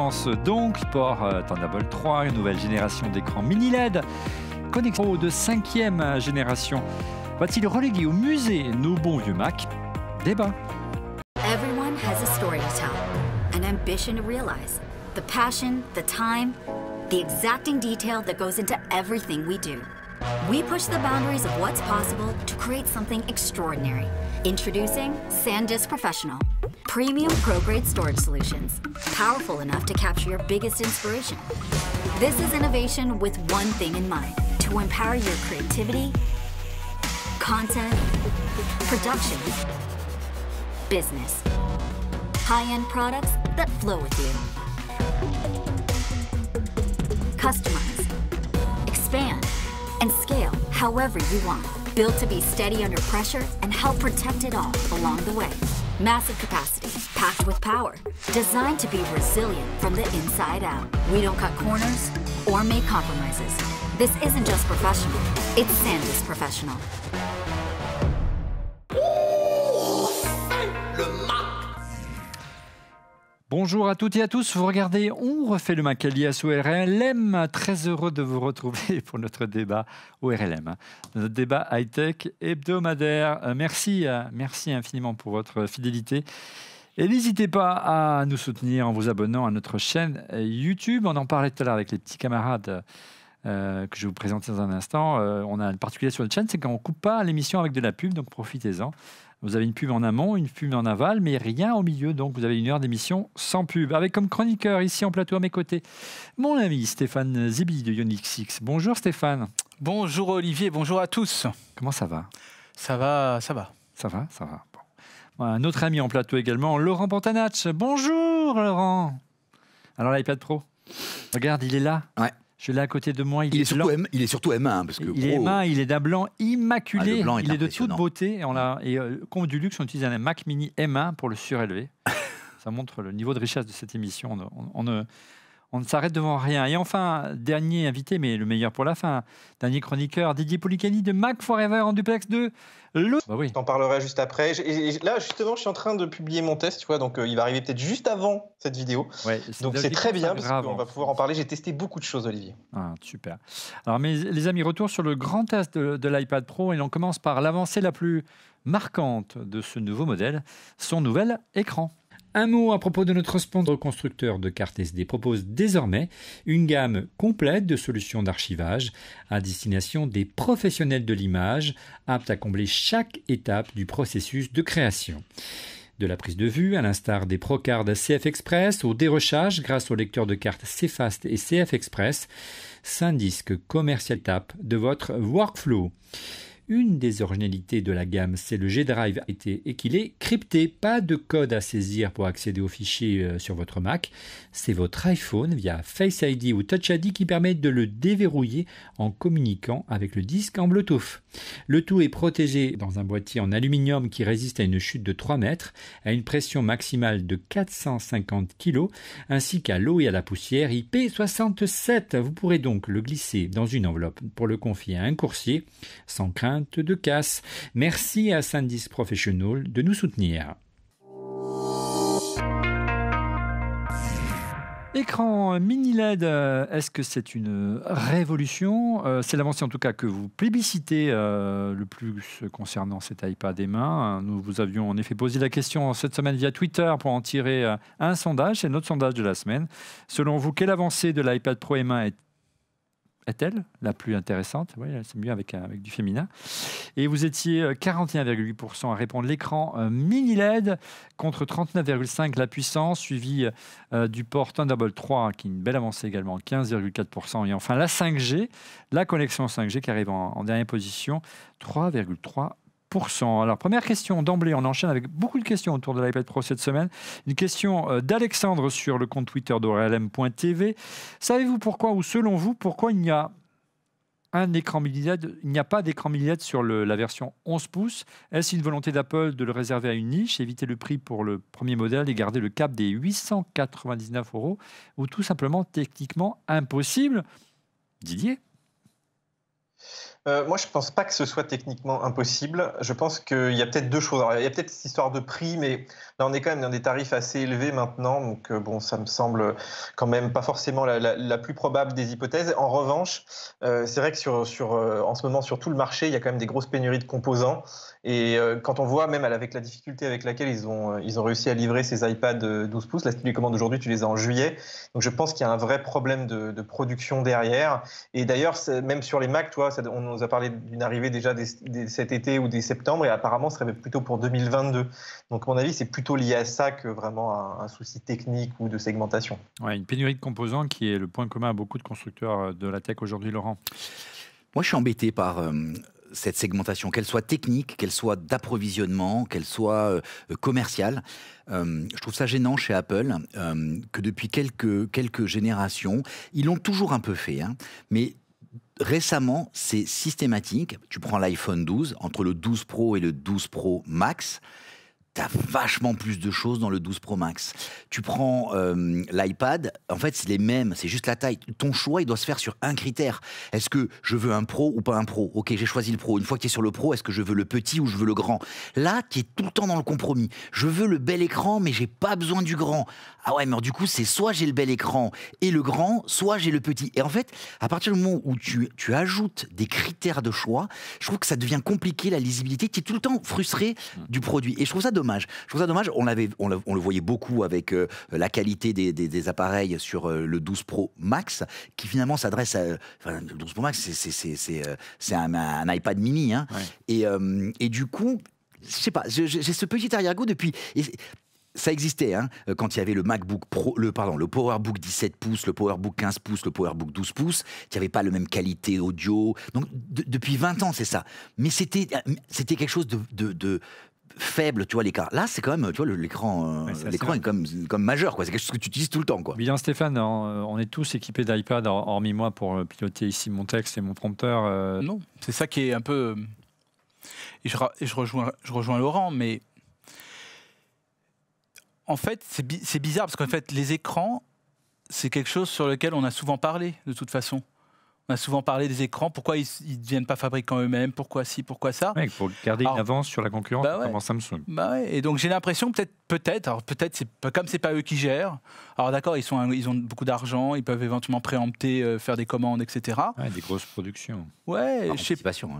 puissance donc, port Thunderbolt 3, une nouvelle génération d'écran mini LED, connexion de 5e génération. Va-t-il reléguer au musée nos bons vieux Mac? Débat. Everyone has a story to tell, an ambition to realize, the passion, the time, the exacting detail that goes into everything we do. We push the boundaries of what's possible to create something extraordinary. Introducing SanDisk Professional. Premium pro-grade storage solutions. Powerful enough to capture your biggest inspiration. This is innovation with one thing in mind. To empower your creativity, content, production, business. High-end products that flow with you. Customize, expand, and scale however you want. Built to be steady under pressure and help protect it all along the way. Massive capacity, packed with power. Designed to be resilient from the inside out. We don't cut corners or make compromises. This isn't just professional, it's SanDisk Professional. Bonjour à toutes et à tous, vous regardez On refait le Mac alias ORLM, très heureux de vous retrouver pour notre débat ORLM, notre débat high-tech hebdomadaire. Merci infiniment pour votre fidélité et n'hésitez pas à nous soutenir en vous abonnant à notre chaîne YouTube. On en parlait tout à l'heure avec les petits camarades que je vais vous présenter dans un instant. On a une particularité sur notre chaîne, c'est qu'on ne coupe pas l'émission avec de la pub, donc profitez-en. Vous avez une pub en amont, une pub en aval, mais rien au milieu. Donc, vous avez une heure d'émission sans pub. Avec comme chroniqueur, ici en plateau à mes côtés, mon ami Stéphane Zibi de Ionix. Bonjour Stéphane. Bonjour Olivier, bonjour à tous. Comment ça va? Ça va. Ça va. Bon. Un autre ami en plateau également, Laurent Pantanach. Bonjour Laurent. Alors l'iPad Pro, regarde, il est là. Ouais. Je l'ai à côté de moi. Il est surtout M1. Parce que il est M1, il est d'un blanc immaculé. Il est de toute beauté. Comme du luxe, on utilise un Mac Mini M1 pour le surélever. Ça montre le niveau de richesse de cette émission. On ne s'arrête devant rien. Et enfin, dernier invité, mais le meilleur pour la fin, dernier chroniqueur, Didier Policani de Mac Forever en duplex de l'eau. Bah oui. J'en parlerai juste après. Là, justement, je suis en train de publier mon test, tu vois, donc il va arriver peut-être juste avant cette vidéo. Ouais, donc c'est très bien parce qu'on va pouvoir en parler. J'ai testé beaucoup de choses, Olivier. Ah, super. Alors, les amis, retour sur le grand test de l'iPad Pro et on commence par l'avancée la plus marquante de ce nouveau modèle, son nouvel écran. Un mot à propos de notre sponsor constructeur de cartes SD propose désormais une gamme complète de solutions d'archivage à destination des professionnels de l'image, aptes à combler chaque étape du processus de création. De la prise de vue, à l'instar des Procards CF Express, au dérochage grâce au lecteur de cartes CFast et CF Express, SanDisk commercial étape de votre workflow. Une des originalités de la gamme, c'est le G-Drive et qu'il est crypté. Pas de code à saisir pour accéder aux fichiers sur votre Mac. C'est votre iPhone via Face ID ou Touch ID qui permet de le déverrouiller en communiquant avec le disque en Bluetooth. Le tout est protégé dans un boîtier en aluminium qui résiste à une chute de 3 mètres, à une pression maximale de 450 kg, ainsi qu'à l'eau et à la poussière IP67. Vous pourrez donc le glisser dans une enveloppe pour le confier à un coursier sans crainte de casse. Merci à SanDisk Professional de nous soutenir. Écran mini LED, est-ce que c'est une révolution? C'est l'avancée en tout cas que vous plébiscitez le plus concernant cet iPad M1. Nous vous avions en effet posé la question cette semaine via Twitter pour en tirer un sondage. C'est notre sondage de la semaine. Selon vous, quelle avancée de l'iPad Pro M1 est-elle la plus intéressante? Oui, c'est mieux avec du féminin. Et vous étiez 41,8% à répondre l'écran mini LED contre 39,5% la puissance, suivi du port Thunderbolt 3 qui est une belle avancée également, 15,4%. Et enfin la 5G, la connexion 5G qui arrive en dernière position, 3,3%. Alors, première question d'emblée, on enchaîne avec beaucoup de questions autour de l'iPad Pro cette semaine. Une question d'Alexandre sur le compte Twitter d'ORLM.tv. Savez-vous pourquoi, ou selon vous, pourquoi il n'y a un écran mini LED, il n'y a pas d'écran mini LED sur la version 11 pouces? Est-ce une volonté d'Apple de le réserver à une niche, éviter le prix pour le premier modèle et garder le cap des 899 €, ou tout simplement techniquement impossible? Didier? Moi, je ne pense pas que ce soit techniquement impossible. Je pense qu'il y a peut-être deux choses. Alors, il y a peut-être cette histoire de prix, mais là, on est quand même dans des tarifs assez élevés maintenant. Donc, bon, ça me semble quand même pas forcément la plus probable des hypothèses. En revanche, c'est vrai que en ce moment, sur tout le marché, il y a quand même des grosses pénuries de composants. Et quand on voit, même avec la difficulté avec laquelle ils ont réussi à livrer ces iPads 12 pouces, là, si tu les commandes aujourd'hui, tu les as en juillet. Donc, je pense qu'il y a un vrai problème de production derrière. Et d'ailleurs, même sur les Mac, tu vois, on nous a parlé d'une arrivée déjà cet été ou dès septembre, et apparemment, ce serait plutôt pour 2022. Donc, à mon avis, c'est plutôt lié à ça que vraiment un souci technique ou de segmentation. Ouais, une pénurie de composants qui est le point commun à beaucoup de constructeurs de la tech aujourd'hui, Laurent. Moi, je suis embêté par cette segmentation, qu'elle soit technique, qu'elle soit d'approvisionnement, qu'elle soit commerciale. Je trouve ça gênant chez Apple, que depuis quelques générations, ils l'ont toujours un peu fait, hein, mais récemment, c'est systématique. Tu prends l'iPhone 12, entre le 12 Pro et le 12 Pro Max, t'as vachement plus de choses dans le 12 Pro Max. Tu prends l'iPad, en fait, c'est les mêmes, c'est juste la taille. Ton choix, il doit se faire sur un critère. Est-ce que je veux un Pro ou pas un Pro? Ok, j'ai choisi le Pro. Une fois que tu es sur le Pro, est-ce que je veux le petit ou je veux le grand? Là, tu es tout le temps dans le compromis. Je veux le bel écran, mais j'ai pas besoin du grand. Ah ouais, mais du coup, c'est soit j'ai le bel écran et le grand, soit j'ai le petit. Et en fait, à partir du moment où tu ajoutes des critères de choix, je trouve que ça devient compliqué, la lisibilité. Tu es tout le temps frustré du produit. Et je trouve ça dommage. Je trouve ça dommage. On le voyait beaucoup avec la qualité des appareils sur le 12 Pro Max, qui finalement s'adresse à... Enfin, le 12 Pro Max, c'est un iPad mini. Hein. Ouais. Et du coup, je sais pas, j'ai ce petit arrière-goût depuis... Ça existait, hein, quand il y avait le MacBook Pro, le PowerBook 17 pouces, le PowerBook 15 pouces, le PowerBook 12 pouces. Il n'y avait pas la même qualité audio. Donc, depuis 20 ans, c'est ça. Mais c'était quelque chose de faible, tu vois, l'écart. Là, c'est quand même, tu vois, l'écran est comme majeur, quoi. C'est quelque chose que tu utilises tout le temps, quoi. Bien, Stéphane, on est tous équipés d'iPad, hormis moi, pour piloter ici mon texte et mon prompteur. Non, c'est ça qui est un peu... Et je rejoins Laurent, mais... En fait, c'est bizarre, parce qu'en fait, les écrans, c'est quelque chose sur lequel on a souvent parlé, de toute façon. On a souvent parlé des écrans, pourquoi ils ne deviennent pas fabricants eux-mêmes, pourquoi ci, pourquoi ça. Ouais, pour garder une avance sur la concurrence, notamment Samsung. Et donc j'ai l'impression, peut-être, comme c'est pas eux qui gèrent, alors d'accord, ils ont beaucoup d'argent, ils peuvent éventuellement préempter, faire des commandes, etc. Ouais, des grosses productions. Ouais,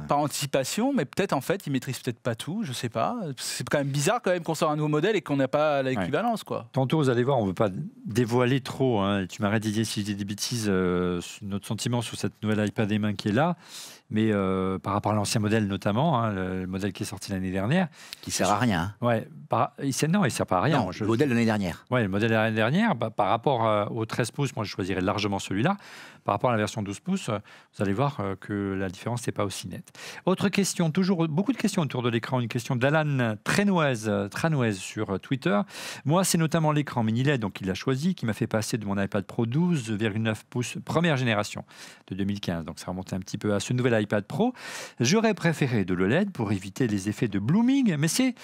par anticipation, mais peut-être en fait, ils maîtrisent peut-être pas tout, je sais pas. C'est quand même bizarre quand même qu'on sort un nouveau modèle et qu'on n'a pas l'équivalence, quoi. Tantôt, vous allez voir, on veut pas dévoiler trop. Hein. Tu m'arrêtes, Didier, si je dis des bêtises, notre sentiment sur cette nouvelle iPad M1 qui est là, mais par rapport à l'ancien modèle notamment, hein, le modèle qui est sorti l'année dernière, qui sert à rien. Hein. Ouais, il sert pas à rien. Non, le modèle de l'année dernière. Ouais, le modèle de l'année dernière, par rapport au 13 pouces, moi je choisirais largement celui-là. Par rapport à la version 12 pouces, vous allez voir que la différence n'est pas aussi nette. Autre question, toujours beaucoup de questions autour de l'écran. Une question d'Alan Tranoise sur Twitter. Moi, c'est notamment l'écran mini LED, donc il l'a choisi, qui m'a fait passer de mon iPad Pro 12,9 pouces première génération de 2015. Donc ça remontait un petit peu à ce nouvel iPad Pro. J'aurais préféré de l'OLED pour éviter les effets de blooming, mais c'est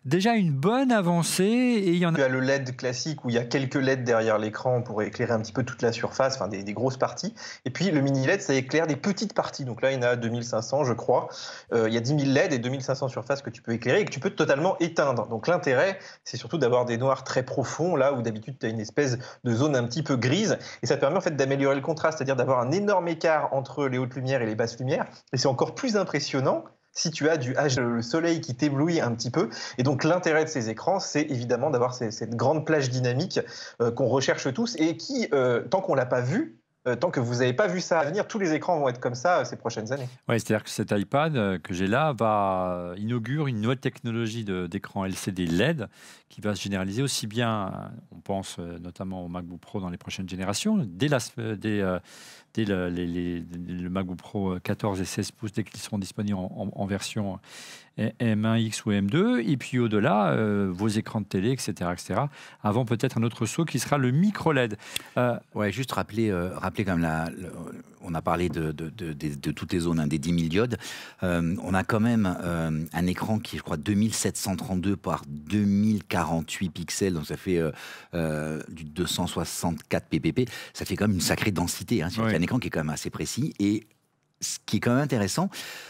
déjà une bonne avancée. Et il y en a... Tu as le LED classique où il y a quelques LED derrière l'écran pour éclairer un petit peu toute la surface, enfin des grosses parties. Et puis le mini LED, ça éclaire des petites parties. Donc là, il y en a 2500, je crois. Il y a 10 000 LED et 2500 surfaces que tu peux éclairer et que tu peux totalement éteindre. Donc l'intérêt, c'est surtout d'avoir des noirs très profonds, là où d'habitude tu as une espèce de zone un petit peu grise. Et ça te permet en fait d'améliorer le contraste, c'est-à-dire d'avoir un énorme écart entre les hautes lumières et les basses lumières. Et c'est encore plus impressionnant si tu as le soleil qui t'éblouit un petit peu. Et donc l'intérêt de ces écrans, c'est évidemment d'avoir cette grande plage dynamique qu'on recherche tous et qui, tant qu'on ne l'a pas vu, tant que vous n'avez pas vu ça à venir, tous les écrans vont être comme ça ces prochaines années. Oui, c'est-à-dire que cet iPad que j'ai là inaugure une nouvelle technologie d'écran LCD LED qui va se généraliser aussi bien, on pense notamment au MacBook Pro dans les prochaines générations, dès le MacBook Pro 14 et 16 pouces, dès qu'ils seront disponibles en version M1X ou M2, et puis au-delà, vos écrans de télé, etc., avant peut-être un autre saut qui sera le micro-LED. Ouais, juste rappeler quand même, on a parlé de toutes les zones, hein, des 10 000 diodes. On a quand même un écran qui est, je crois, 2732 par 2048 pixels, donc ça fait du 264 ppp. Ça fait quand même une sacrée densité, hein, c'est un écran qui est quand même assez précis, et ce qui est quand même intéressant,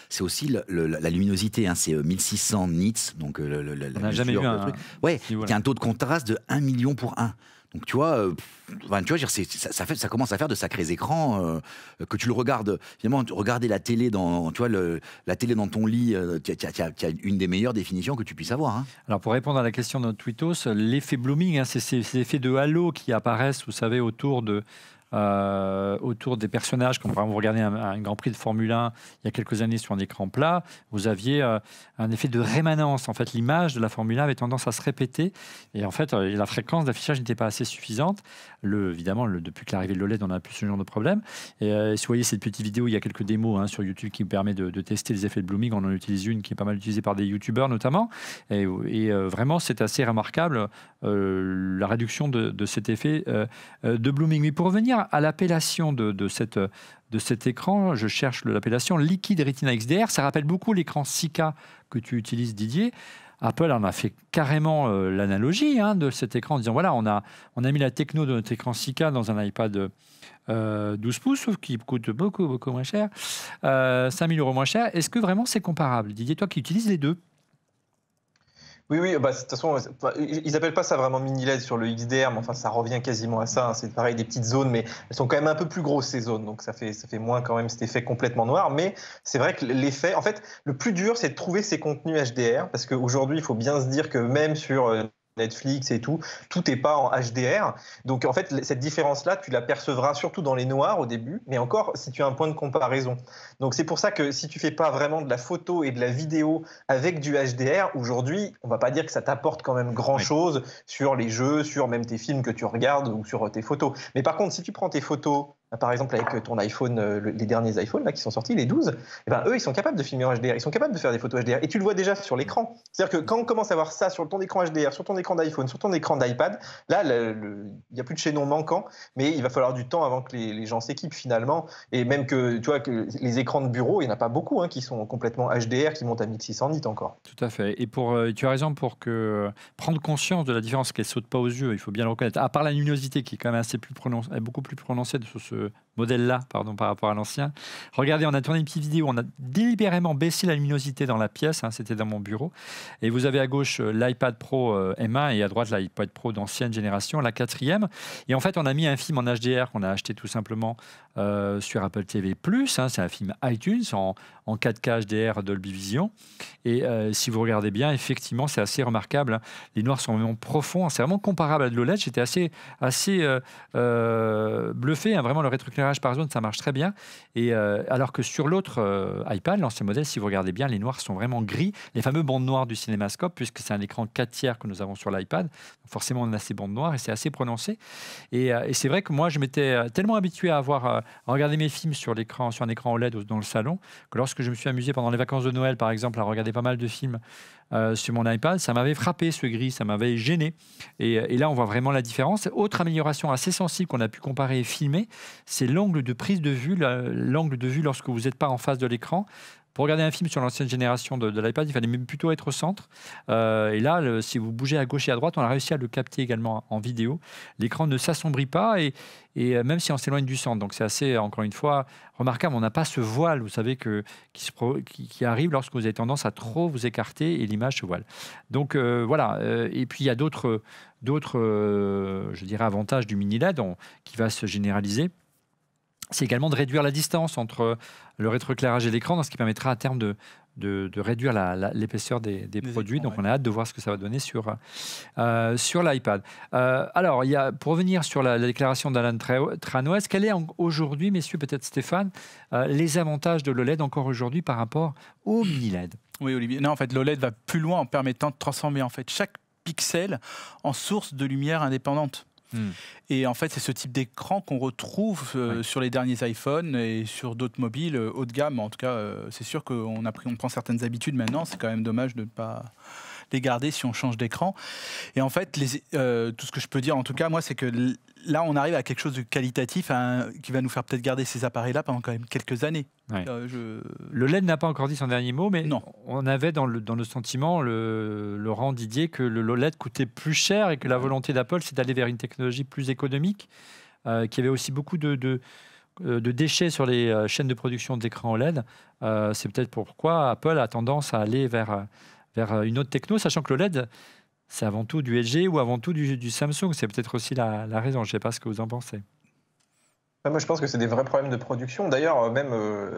c'est aussi la luminosité. Hein, c'est 1600 nits, donc on n'a jamais vu un truc. Ouais, il y a un taux de contraste de 1 million pour 1. Donc tu vois, ça commence à faire de sacrés écrans que tu le regardes. Finalement, regarder la télé la télé dans ton lit, tu as une des meilleures définitions que tu puisses avoir. Hein. Alors pour répondre à la question de notre tweetos, l'effet blooming, hein, c'est ces effets de halo qui apparaissent, vous savez, autour des personnages. Quand par exemple vous regardez un Grand Prix de Formule 1 il y a quelques années sur un écran plat, vous aviez un effet de rémanence. En fait, l'image de la Formule 1 avait tendance à se répéter et en fait la fréquence d'affichage n'était pas assez suffisante. Évidemment, depuis que l'arrivée de l'OLED, on n'a plus ce genre de problème. Et si vous voyez cette petite vidéo, il y a quelques démos sur YouTube qui permet de tester les effets de blooming. On en utilise une qui est pas mal utilisée par des youtubeurs notamment. Et vraiment, c'est assez remarquable la réduction de cet effet de blooming. Mais pour revenir à l'appellation de cet écran, je cherche l'appellation Liquid Retina XDR. Ça rappelle beaucoup l'écran 6K que tu utilises, Didier. Apple en a fait carrément l'analogie de cet écran en disant voilà, on a mis la techno de notre écran 6K dans un iPad 12 pouces, qui coûte beaucoup, beaucoup moins cher, 5 000 € moins cher. Est-ce que vraiment c'est comparable, Didier, toi qui utilises les deux? Oui, de toute façon, ils appellent pas ça vraiment mini LED sur le XDR, mais enfin, ça revient quasiment à ça. Hein. C'est pareil, des petites zones, mais elles sont quand même un peu plus grosses, ces zones. Donc, ça fait moins quand même cet effet complètement noir. Mais c'est vrai que l'effet, en fait, le plus dur, c'est de trouver ces contenus HDR, parce qu'aujourd'hui, il faut bien se dire que même sur Netflix et tout n'est pas en HDR. Donc en fait, cette différence-là, tu l'apercevras surtout dans les noirs au début, mais encore si tu as un point de comparaison. Donc c'est pour ça que si tu fais pas vraiment de la photo et de la vidéo avec du HDR, aujourd'hui, on va pas dire que ça t'apporte quand même grand-chose sur les jeux, sur même tes films que tu regardes ou sur tes photos. Mais par contre, si tu prends tes photos, par exemple avec ton iPhone, les derniers iPhones là, qui sont sortis, les 12, eux, ils sont capables de filmer en HDR, ils sont capables de faire des photos HDR. Et tu le vois déjà sur l'écran. C'est-à-dire que quand on commence à voir ça sur ton écran HDR, sur ton écran d'iPhone, sur ton écran d'iPad, là, il n'y a plus de chaînon manquant, mais il va falloir du temps avant que les gens s'équipent finalement. Et même que, tu vois, que les écrans de bureau, il n'y en a pas beaucoup qui sont complètement HDR, qui montent à 1600 nits encore. Tout à fait. Et tu as raison, pour prendre conscience de la différence, qu'elle ne saute pas aux yeux, il faut bien le reconnaître. À part la luminosité qui est quand même beaucoup plus prononcée sur ce modèle-là, par rapport à l'ancien. Regardez, on a tourné une petite vidéo, on a délibérément baissé la luminosité dans la pièce, c'était dans mon bureau. Et vous avez à gauche l'iPad Pro M1 et à droite l'iPad Pro d'ancienne génération, la 4e. Et en fait, on a mis un film en HDR qu'on a acheté tout simplement sur Apple TV+. C'est un film iTunes en 4K HDR Dolby Vision. Et si vous regardez bien, effectivement, c'est assez remarquable. Les noirs sont vraiment profonds. C'est vraiment comparable à de l'OLED. J'étais assez bluffé. Vraiment, le rétroéclairage par zone, ça marche très bien. Et alors que sur l'autre iPad, l'ancien modèle, si vous regardez bien, les noirs sont vraiment gris. Les fameux bandes noires du cinémascope, puisque c'est un écran 4/3 que nous avons sur l'iPad. Forcément, on a ces bandes noires et c'est assez prononcé. Et c'est vrai que moi, je m'étais tellement habitué à regarder mes films sur un écran OLED dans le salon, que lorsque je me suis amusé pendant les vacances de Noël, par exemple, à regarder pas mal de films sur mon iPad, ça m'avait frappé, ce gris, ça m'avait gêné. Et là, on voit vraiment la différence. Autre amélioration assez sensible qu'on a pu comparer et filmer, c'est l'angle de prise de vue, l'angle de vue lorsque vous n'êtes pas en face de l'écran. Pour regarder un film sur l'ancienne génération de l'iPad, il fallait même plutôt être au centre. Et là, si vous bougez à gauche et à droite, on a réussi à le capter également en vidéo. L'écran ne s'assombrit pas et même si on s'éloigne du centre. Donc c'est assez, encore une fois, remarquable. On n'a pas ce voile, vous savez, qui arrive lorsque vous avez tendance à trop vous écarter et l'image se voile. Donc voilà. Et puis il y a d'autres je dirais, avantages du mini LED qui va se généraliser. C'est également de réduire la distance entre le rétroéclairage et l'écran, ce qui permettra à terme de réduire l'épaisseur des produits. Écrans, donc on a hâte de voir ce que ça va donner sur l'iPad. Alors, pour revenir sur la déclaration d'Alan Tranoes, quel est aujourd'hui, messieurs, peut-être Stéphane, les avantages de l'OLED encore aujourd'hui par rapport au mini LED? Oui, Olivier. Non, en fait, l'OLED va plus loin en permettant de transformer chaque pixel en source de lumière indépendante. Et en fait, c'est ce type d'écran qu'on retrouve sur les derniers iPhones et sur d'autres mobiles haut de gamme. En tout cas, c'est sûr qu'on prend certaines habitudes maintenant. C'est quand même dommage de ne pas les garder si on change d'écran. Et en fait, tout ce que je peux dire, en tout cas, moi, c'est que là, on arrive à quelque chose de qualitatif qui va nous faire peut-être garder ces appareils-là pendant quand même quelques années. Ouais. Le LED n'a pas encore dit son dernier mot, mais non. On avait dans le sentiment, Laurent, Didier, que le LED coûtait plus cher et que la volonté d'Apple, c'est d'aller vers une technologie plus économique, qui avait aussi beaucoup de déchets sur les chaînes de production d'écran OLED. C'est peut-être pourquoi Apple a tendance à aller vers une autre techno, sachant que l'OLED, c'est avant tout du LG ou avant tout du Samsung. C'est peut-être aussi la raison. Je ne sais pas ce que vous en pensez. Moi, je pense que c'est des vrais problèmes de production. D'ailleurs, même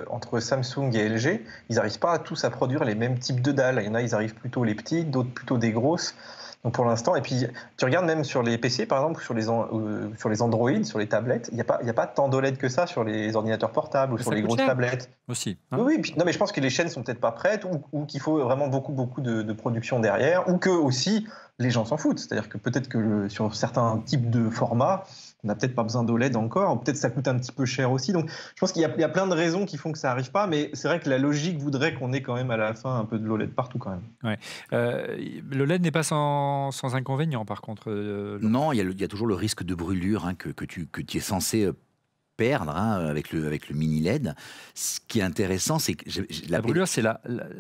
entre Samsung et LG, ils n'arrivent pas tous à produire les mêmes types de dalles. Il y en a, ils arrivent plutôt les petites, d'autres plutôt des grosses. Donc pour l'instant, et puis tu regardes même sur les PC, par exemple, sur les Android, sur les tablettes, il n'y a pas tant d'OLED que ça sur les ordinateurs portables ou sur les grosses tablettes. Aussi. Oui, puis, non, mais je pense que les chaînes sont peut-être pas prêtes ou qu'il faut vraiment beaucoup de production derrière, ou que aussi les gens s'en foutent. C'est-à-dire que peut-être que sur certains types de formats, on n'a peut-être pas besoin d'OLED encore, ou peut-être ça coûte un petit peu cher aussi. Donc je pense qu'il y a plein de raisons qui font que ça n'arrive pas, mais c'est vrai que la logique voudrait qu'on ait quand même à la fin un peu de l'OLED partout quand même. Ouais. L'OLED n'est pas sans inconvénient par contre. Non, il y a toujours le risque de brûlure que tu es censé perdre avec le mini LED. Ce qui est intéressant, c'est que la brûlure, c'est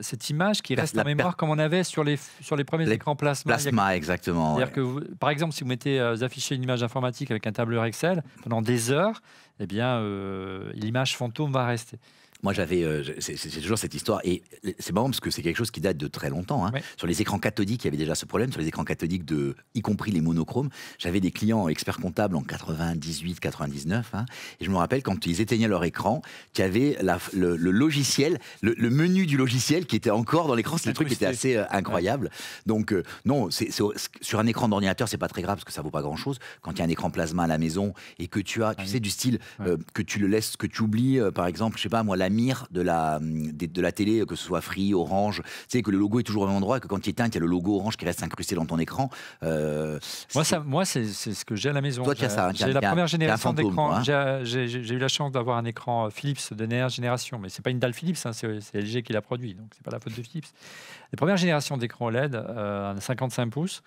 cette image qui reste en mémoire comme on avait sur les premiers écrans plasma. Plasma, exactement. C'est-à-dire que par exemple, si vous affichez une image informatique avec un tableur Excel pendant des heures, eh bien, l'image fantôme va rester. Moi, c'est toujours cette histoire, et c'est marrant parce que c'est quelque chose qui date de très longtemps. Ouais. Sur les écrans cathodiques, il y avait déjà ce problème. Sur les écrans cathodiques, y compris les monochromes, j'avais des clients experts comptables en 98, 99, et je me rappelle quand ils éteignaient leur écran, qu'il y avait le logiciel, le menu du logiciel qui était encore dans l'écran. C'est un truc qui était assez incroyable. Ouais. Donc non, sur un écran d'ordinateur, c'est pas très grave parce que ça vaut pas grand-chose. Quand il y a un écran plasma à la maison et que tu as, tu sais, du style que tu le laisses, que tu oublies, par exemple, je sais pas moi, la mire de la télé, que ce soit Free, Orange, tu sais que le logo est toujours au même endroit et que quand tu éteins, il y a le logo Orange qui reste incrusté dans ton écran. Moi, c'est ce que j'ai à la maison. Toi, tu as ça. J'ai la première génération d'écran. J'ai eu la chance d'avoir un écran Philips de dernière génération, mais c'est pas une dalle Philips, c'est LG qui l'a produit, donc c'est pas la faute de Philips. Les premières générations d'écran OLED, 55 pouces.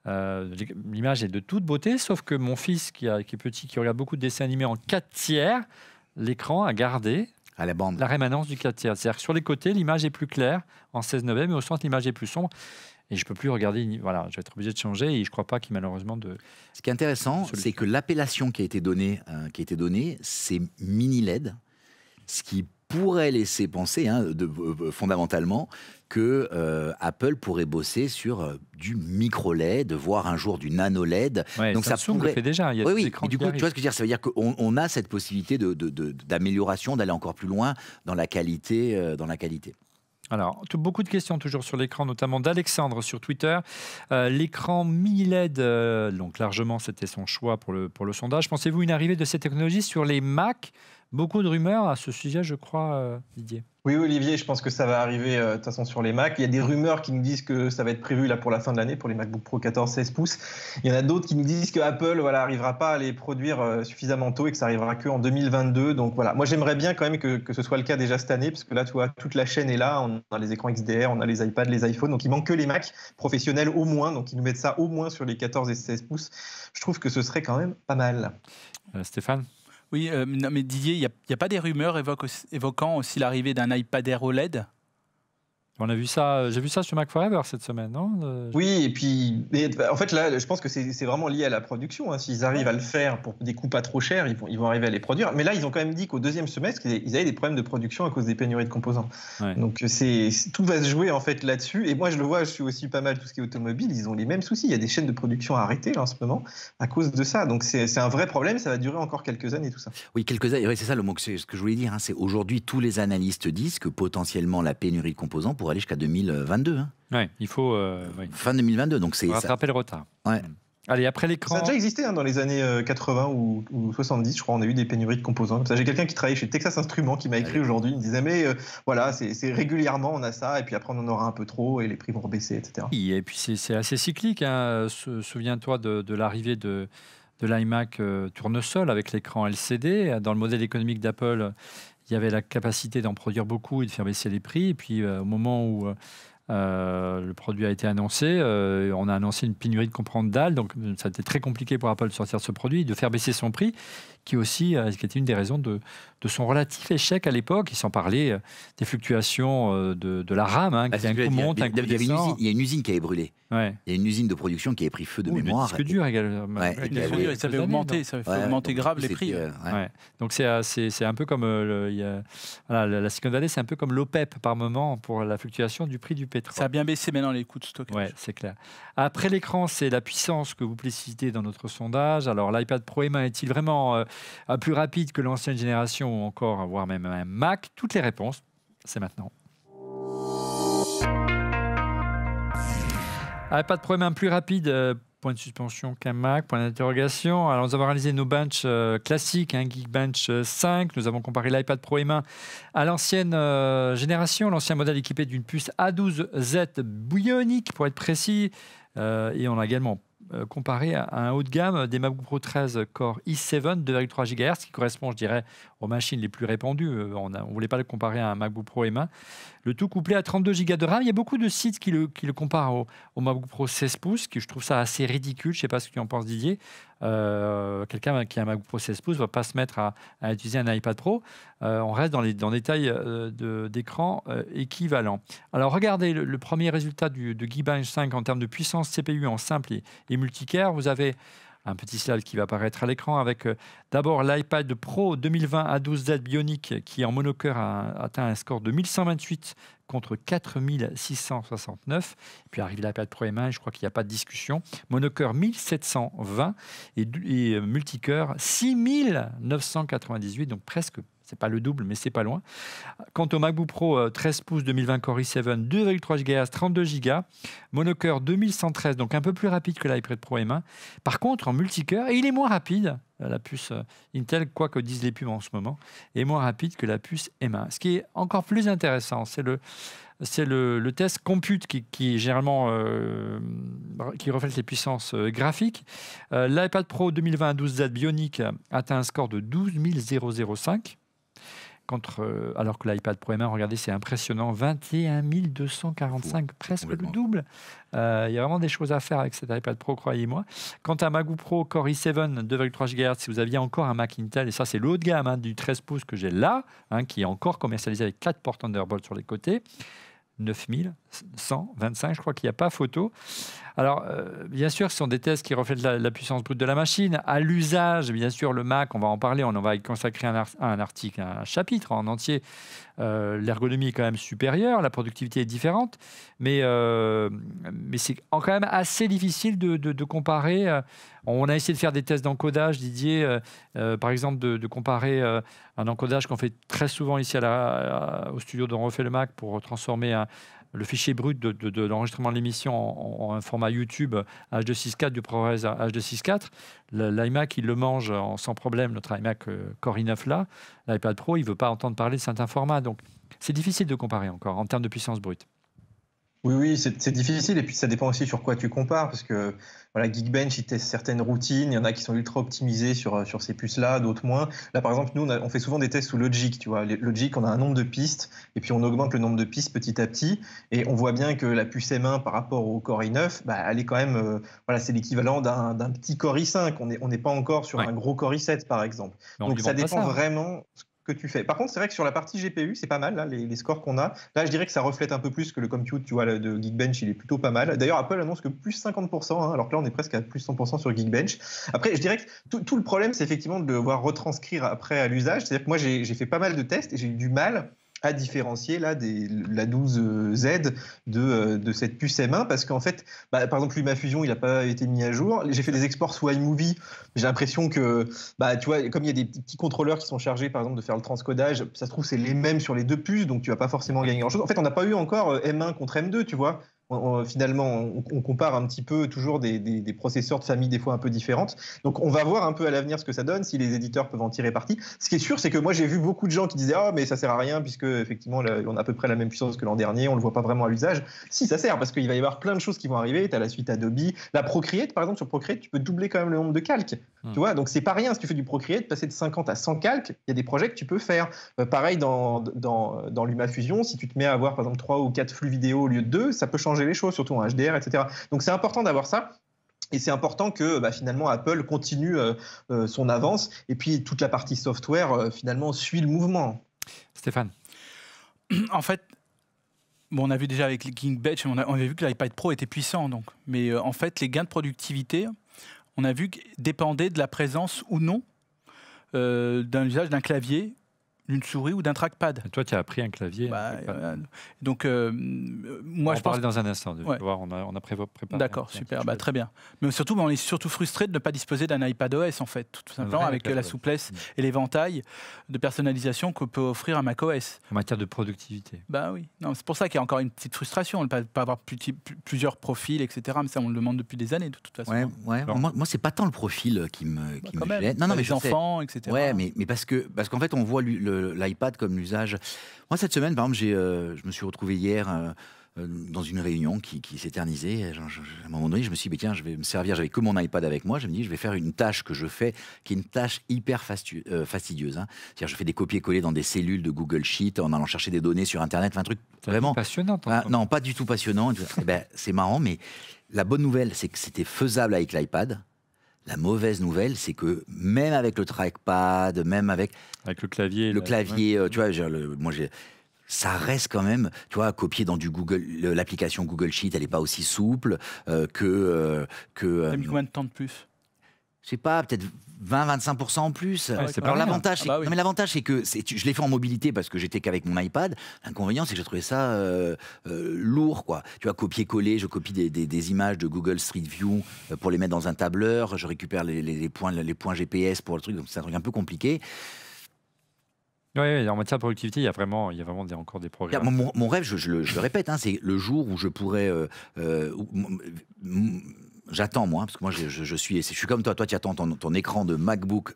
L'image est de toute beauté, sauf que mon fils qui est petit, qui regarde beaucoup de dessins animés en 4/3, l'écran a gardé à la bande. La rémanence du 4/3. C'est-à-dire que sur les côtés, l'image est plus claire en 16/9, mais au centre, l'image est plus sombre. Et je ne peux plus regarder. Voilà, je vais être obligé de changer. Et je ne crois pas qu'il malheureusement de. Ce qui est intéressant, c'est que l'appellation qui a été donnée, c'est mini LED, ce qui pourrait laisser penser, fondamentalement, que Apple pourrait bosser sur du micro LED, voire un jour du nano LED. Ouais, donc ça pourrait... le fait déjà. Il y a oui. Et du coup, tu vois ce que je veux dire, ça veut dire qu'on a cette possibilité d'amélioration, d'aller encore plus loin dans la qualité. Alors, beaucoup de questions toujours sur l'écran, notamment d'Alexandre sur Twitter. L'écran mini LED, donc largement, c'était son choix pour le sondage. Pensez-vous une arrivée de cette technologie sur les Mac ? Beaucoup de rumeurs à ce sujet, je crois, Didier. Oui, Olivier, je pense que ça va arriver de toute façon sur les Mac. Il y a des rumeurs qui nous disent que ça va être prévu là pour la fin de l'année pour les MacBook Pro 14-16 pouces. Il y en a d'autres qui nous disent que Apple n'arrivera pas à les produire suffisamment tôt et que ça arrivera qu'en 2022. Donc voilà, moi j'aimerais bien quand même que ce soit le cas déjà cette année parce que là, tu vois, toute la chaîne est là. On a les écrans XDR, on a les iPads, les iPhones. Donc il manque que les Mac professionnels au moins. Donc ils nous mettent ça au moins sur les 14 et 16 pouces. Je trouve que ce serait quand même pas mal. Stéphane ? Oui, non, mais Didier, il n'y a pas des rumeurs évoquant aussi l'arrivée d'un iPad Air OLED ? On a vu ça, j'ai vu ça sur Mac Forever cette semaine, non ? Oui, et puis en fait là, je pense que c'est vraiment lié à la production. S'ils arrivent à le faire pour des coûts pas trop chers, ils vont arriver à les produire. Mais là, ils ont quand même dit qu'au deuxième semestre, ils avaient des problèmes de production à cause des pénuries de composants. Ouais. Donc tout va se jouer en fait là-dessus. Et moi, je le vois, je suis aussi pas mal tout ce qui est automobile. Ils ont les mêmes soucis. Il y a des chaînes de production arrêtées là, en ce moment à cause de ça. Donc c'est un vrai problème. Ça va durer encore quelques années tout ça. Oui, quelques années. Oui, c'est ça le mot ce que je voulais dire. C'est aujourd'hui tous les analystes disent que potentiellement la pénurie de composants pourrait aller jusqu'à 2022. Oui, il faut... Fin 2022, donc c'est... rattraper le retard. Ouais. Allez, après l'écran... Ça a déjà existé dans les années 80 ou 70, je crois, on a eu des pénuries de composants. J'ai quelqu'un qui travaillait chez Texas Instruments qui m'a écrit aujourd'hui, il me disait, mais voilà, c'est régulièrement on a ça, et puis après on en aura un peu trop, et les prix vont rebaisser, etc. Et puis c'est assez cyclique. Souviens-toi de l'arrivée de l'iMac tournesol avec l'écran LCD. Dans le modèle économique d'Apple, il y avait la capacité d'en produire beaucoup et de faire baisser les prix. Et puis au moment où le produit a été annoncé, on a annoncé une pénurie de composants dalles. Donc ça a été très compliqué pour Apple de sortir ce produit, de faire baisser son prix, qui était une des raisons de son relatif échec à l'époque. Il s'en parlait des fluctuations de la RAM, qui un coup monte, un coup descend. Il y a une usine qui avait brûlé. Ouais. Il y a une usine de production qui avait pris feu de mémoire. Le disque dur également. Ça avait augmenté grave les prix. Donc c'est un peu comme la Silicon Valley, c'est un peu comme l'OPEP par moment pour la fluctuation du prix du pétrole. Ça a bien baissé maintenant les coûts de stockage. Ouais, c'est clair. Après l'écran, c'est la puissance que vous précisez dans notre sondage. Alors l'iPad Pro M1 est-il vraiment plus rapide que l'ancienne génération ou encore, voire même un Mac? Toutes les réponses, c'est maintenant. iPad Pro M1 plus rapide, point de suspension qu'un Mac, point d'interrogation. Alors nous avons réalisé nos benches classiques, Geekbench 5. Nous avons comparé l'iPad Pro M1 à l'ancienne génération, l'ancien modèle équipé d'une puce A12Z Bionic pour être précis. Et on a également comparé à un haut de gamme des MacBook Pro 13 Core i7 2,3 GHz qui correspond, je dirais, aux machines les plus répandues. On ne voulait pas le comparer à un MacBook Pro M1. Le tout couplé à 32 Go de RAM. Il y a beaucoup de sites qui le comparent au MacBook Pro 16 pouces, je trouve ça assez ridicule. Je ne sais pas ce que tu en penses, Didier. Quelqu'un qui a un MacBook Pro 16 pouces ne va pas se mettre à utiliser un iPad Pro. On reste dans des tailles d'écran équivalents. Alors regardez le premier résultat de Geekbench 5 en termes de puissance CPU en simple et multicare. Vous avez un petit slide qui va apparaître à l'écran avec d'abord l'iPad Pro 2020 A12Z Bionic qui en monocœur a atteint un score de 1128 contre 4669. Puis arrive l'iPad Pro M1, je crois qu'il n'y a pas de discussion. Monocœur 1720 et multicœur 6998, donc presque. C'est pas le double, mais c'est pas loin. Quant au MacBook Pro 13 pouces 2020 Core i7, 2,3 GHz, 32 Go, monocœur 2113, donc un peu plus rapide que l'iPad Pro M1. Par contre, en multicœur, et il est moins rapide, la puce Intel, quoi que disent les pubs en ce moment, est moins rapide que la puce M1. Ce qui est encore plus intéressant, c'est le test compute qui généralement qui reflète les puissances graphiques. L'iPad Pro 2020 12Z Bionic atteint un score de 12 005. Alors que l'iPad Pro M1, regardez, c'est impressionnant, 21 245, presque le double. Il y a vraiment des choses à faire avec cet iPad Pro, croyez-moi. Quant à MacBook Pro Core i7, 2,3 GHz, si vous aviez encore un Mac Intel, et ça c'est le haut de gamme du 13 pouces que j'ai là, qui est encore commercialisé avec 4 ports Thunderbolt sur les côtés, 9125, je crois qu'il n'y a pas photo. Alors, bien sûr, ce sont des tests qui reflètent la puissance brute de la machine. À l'usage, bien sûr, le Mac, on va en parler, on en va y consacrer un article, un chapitre en entier. L'ergonomie est quand même supérieure, la productivité est différente, mais c'est quand même assez difficile de comparer. On a essayé de faire des tests d'encodage, Didier, par exemple de comparer un encodage qu'on fait très souvent ici au studio dont on refait le Mac pour transformer le fichier brut de l'enregistrement de l'émission en un format YouTube H264 du ProRes H264. L'iMac, il le mange sans problème, notre iMac Core i9 là. L'iPad Pro, il ne veut pas entendre parler de certains formats. Donc, c'est difficile de comparer encore en termes de puissance brute. Oui, c'est difficile et puis ça dépend aussi sur quoi tu compares parce que voilà, Geekbench, il teste certaines routines, il y en a qui sont ultra optimisées sur ces puces-là, d'autres moins. Là, par exemple, nous, on fait souvent des tests sous Logic, tu vois. Logic, on a un nombre de pistes et puis on augmente le nombre de pistes petit à petit et on voit bien que la puce M1 par rapport au Core i9, elle est quand même, c'est l'équivalent d'un petit Core i5. On n'est pas encore sur un gros Core i7, par exemple. Donc ça dépend vraiment que tu fais. Par contre, c'est vrai que sur la partie GPU, c'est pas mal, là, les scores qu'on a. Là, je dirais que ça reflète un peu plus que le compute, tu vois, de Geekbench, il est plutôt pas mal. D'ailleurs, Apple annonce que plus 50%, alors que là, on est presque à plus 100% sur Geekbench. Après, je dirais que tout le problème, c'est effectivement de devoir retranscrire après à l'usage. C'est-à-dire que moi, j'ai fait pas mal de tests et j'ai eu du mal à différencier là la 12Z de cette puce M1 parce qu'en fait, par exemple, LumaFusion, il n'a pas été mis à jour. J'ai fait des exports sous iMovie. J'ai l'impression que, tu vois, comme il y a des petits contrôleurs qui sont chargés, par exemple, de faire le transcodage, ça se trouve, c'est les mêmes sur les deux puces, donc tu vas pas forcément gagner grand-chose. En fait, on n'a pas eu encore M1 contre M2, tu vois. Finalement, on compare un petit peu toujours des processeurs de famille des fois un peu différentes. Donc, on va voir un peu à l'avenir ce que ça donne, si les éditeurs peuvent en tirer parti. Ce qui est sûr, c'est que moi, j'ai vu beaucoup de gens qui disaient « Ah, mais ça sert à rien puisque effectivement, on a à peu près la même puissance que l'an dernier, on le voit pas vraiment à l'usage. » Si, ça sert parce qu'il va y avoir plein de choses qui vont arriver. Tu as la suite Adobe. La Procreate, par exemple, sur Procreate, tu peux doubler quand même le nombre de calques. Tu vois, donc c'est pas rien si tu fais du Procreate, passer de 50 à 100 calques, il y a des projets que tu peux faire. Pareil dans LumaFusion, si tu te mets à avoir par exemple 3 ou 4 flux vidéo au lieu de 2, ça peut changer les choses, surtout en HDR, etc. Donc c'est important d'avoir ça. Et c'est important que finalement Apple continue son avance et puis toute la partie software finalement suit le mouvement. Stéphane. En fait, on a vu déjà avec les Geekbench, on avait vu que l'iPad Pro était puissant. Donc. Mais en fait, les gains de productivité, on a vu dépendaient de la présence ou non d'un usage d'un clavier, d'une souris ou d'un trackpad. Et toi, tu as appris un clavier. Donc, moi, je pense. On va parler dans un instant. Voir, on a préparé. D'accord, super, très bien. Mais surtout, on est surtout frustré de ne pas disposer d'un iPadOS, en fait, tout simplement, avec la souplesse et l'éventail de personnalisation que peut offrir un macOS. En matière de productivité. Oui. Non, c'est pour ça qu'il y a encore une petite frustration, de ne pas avoir plusieurs profils, etc. Mais ça, on le demande depuis des années, de toute façon. Moi, c'est pas tant le profil qui me gêne. Non, mais les enfants, etc. Ouais, mais parce qu'en fait, on voit l'iPad comme l'usage. Moi, cette semaine, par exemple, je me suis retrouvé hier dans une réunion qui s'éternisait. À un moment donné, je me suis dit, tiens, je vais me servir. J'avais que mon iPad avec moi. Je me dis, je vais faire une tâche que je fais, qui est une tâche hyper fastidieuse. C'est-à-dire, je fais des copier-coller dans des cellules de Google Sheet en allant chercher des données sur Internet. Un truc vraiment passionnant. Non, pas du tout passionnant. C'est marrant, mais la bonne nouvelle, c'est que c'était faisable avec l'iPad. La mauvaise nouvelle, c'est que même avec le trackpad, même avec le clavier, tu vois, ça reste quand même, tu vois, copier dans du Google, l'application Google Sheet, elle n'est pas aussi souple que. T'as mis combien de temps de plus? Je sais pas, peut-être 20-25% en plus. Alors l'avantage, c'est que je l'ai fait en mobilité parce que j'étais qu'avec mon iPad. L'inconvénient, c'est que j'ai trouvé ça lourd, quoi. Tu vois, copier-coller, je copie des images de Google Street View pour les mettre dans un tableur. Je récupère les points GPS pour le truc, donc c'est un truc un peu compliqué. Oui, en matière de productivité, il y a vraiment encore des progrès. Mon rêve, je le répète, c'est le jour où je pourrais... J'attends, moi, parce que moi, je suis comme toi. Toi, tu attends ton écran de MacBook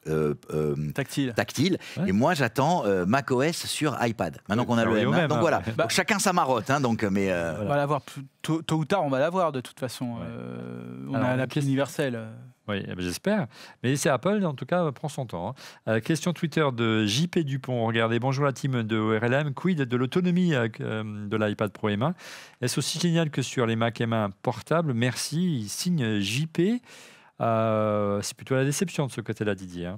tactile ouais. Et moi, j'attends macOS sur iPad. Maintenant qu'on a le M1. Donc voilà, donc, chacun sa marotte. On va l'avoir tôt ou tard, on va l'avoir de toute façon. On a l'appli universelle. Oui, j'espère. Mais c'est Apple, en tout cas, prend son temps. Question Twitter de JP Dupont. Regardez, bonjour la team de ORLM. Quid de l'autonomie de l'iPad Pro M1 ? Est-ce aussi génial que sur les Mac M1 portables ? Merci. Il signe JP. C'est plutôt la déception de ce côté-là, Didier.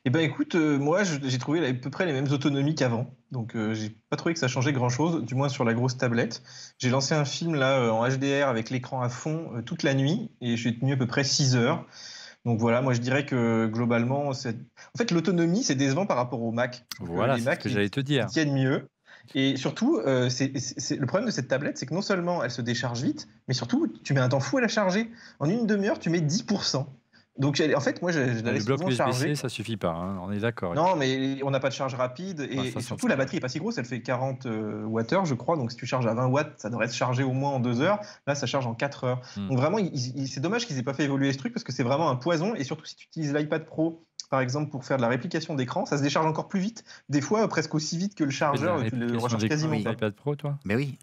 Eh ben écoute, moi j'ai trouvé à peu près les mêmes autonomies qu'avant, donc j'ai pas trouvé que ça changeait grand-chose, du moins sur la grosse tablette. J'ai lancé un film là en HDR avec l'écran à fond toute la nuit et j'ai tenu à peu près 6 heures. Donc voilà, moi je dirais que globalement, en fait l'autonomie c'est décevant par rapport au Mac. Voilà, les Mac, c'est ce que j'allais te dire. Ils tiennent mieux. Et surtout, le problème de cette tablette, c'est que non seulement elle se décharge vite, mais surtout tu mets un temps fou à la charger. En une demi-heure, tu mets 10%. Donc, en fait, moi, je l'avais souvent chargé. Ça suffit pas, on est d'accord. Non, mais on n'a pas de charge rapide. Et surtout, la batterie n'est pas si grosse. Elle fait 40 Wh, je crois. Donc, si tu charges à 20 watts, ça devrait se charger au moins en 2 heures. Là, ça charge en 4 heures. Donc, vraiment, c'est dommage qu'ils n'aient pas fait évoluer ce truc parce que c'est vraiment un poison. Et surtout, si tu utilises l'iPad Pro, par exemple, pour faire de la réplication d'écran, ça se décharge encore plus vite. Des fois, presque aussi vite que le chargeur. Tu le recharges quasiment pas. L'iPad Pro, toi ? Mais oui.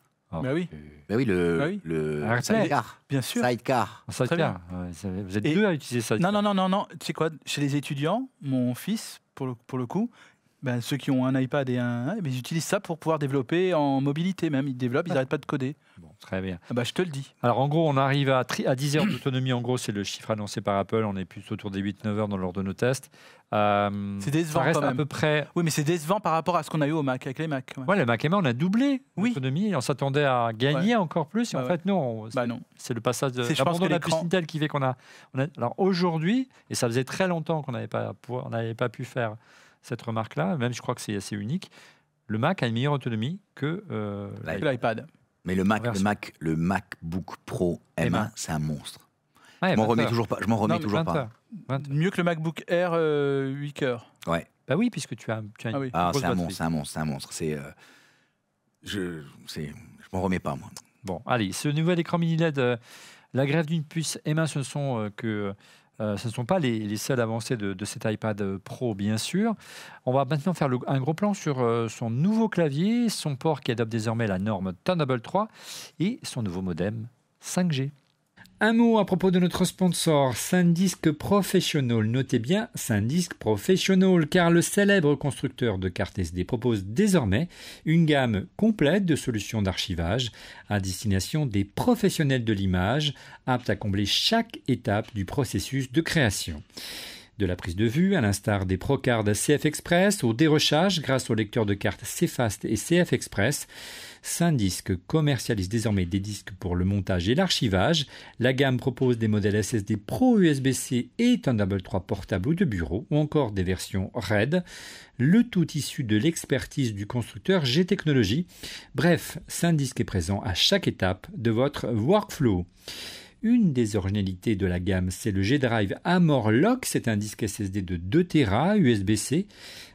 Le Sidecar. Bien sûr. Sidecar. Vous êtes deux à utiliser Sidecar. Non. Tu sais quoi ? Chez les étudiants, mon fils, pour le coup, ceux qui ont un iPad et ils utilisent ça pour pouvoir développer en mobilité même. Ils développent, ils n'arrêtent pas de coder. Bon, très bien. Je te le dis. Alors en gros, on arrive à 10 heures d'autonomie. En gros, c'est le chiffre annoncé par Apple. On est plus autour des 8-9 heures lors de nos tests. C'est décevant ça reste quand même. À peu près... Oui, mais c'est décevant par rapport à ce qu'on a eu au Mac, avec les Mac. Ouais, le Mac M1, on a doublé l'autonomie. On s'attendait à gagner encore plus. Et en fait, non. C'est le passage de l'abandon de la puce Intel qui fait qu'on a... Alors aujourd'hui, et ça faisait très longtemps qu'on n'avait pas pu faire cette remarque-là, même je crois que c'est assez unique, le Mac a une meilleure autonomie que l'iPad. Mais le MacBook Pro M1, c'est un monstre. Je m'en remets toujours pas. Mieux que le MacBook Air 8 cœurs. Ouais. Bah oui, puisque tu as une c'est un monstre. Je m'en remets pas, moi. Bon, allez, ce nouvel écran mini LED, la grève d'une puce M1, ce ne sont pas les seules avancées de cet iPad Pro, bien sûr. On va maintenant faire un gros plan sur son nouveau clavier, son port qui adopte désormais la norme Thunderbolt 3 et son nouveau modem 5G. Un mot à propos de notre sponsor, SanDisk Professional. Notez bien SanDisk Professional, car le célèbre constructeur de cartes SD propose désormais une gamme complète de solutions d'archivage à destination des professionnels de l'image, aptes à combler chaque étape du processus de création. De la prise de vue, à l'instar des Procards CF Express, au dérochage grâce au lecteur de cartes CFast et CF Express, SanDisk commercialise désormais des disques pour le montage et l'archivage. La gamme propose des modèles SSD Pro USB-C et Thunderbolt 3 portables ou de bureau, ou encore des versions RAID, le tout issu de l'expertise du constructeur G-Technology. Bref, SanDisk est présent à chaque étape de votre workflow. Une des originalités de la gamme, c'est le G-Drive AmorLock. C'est un disque SSD de 2 Tera USB-C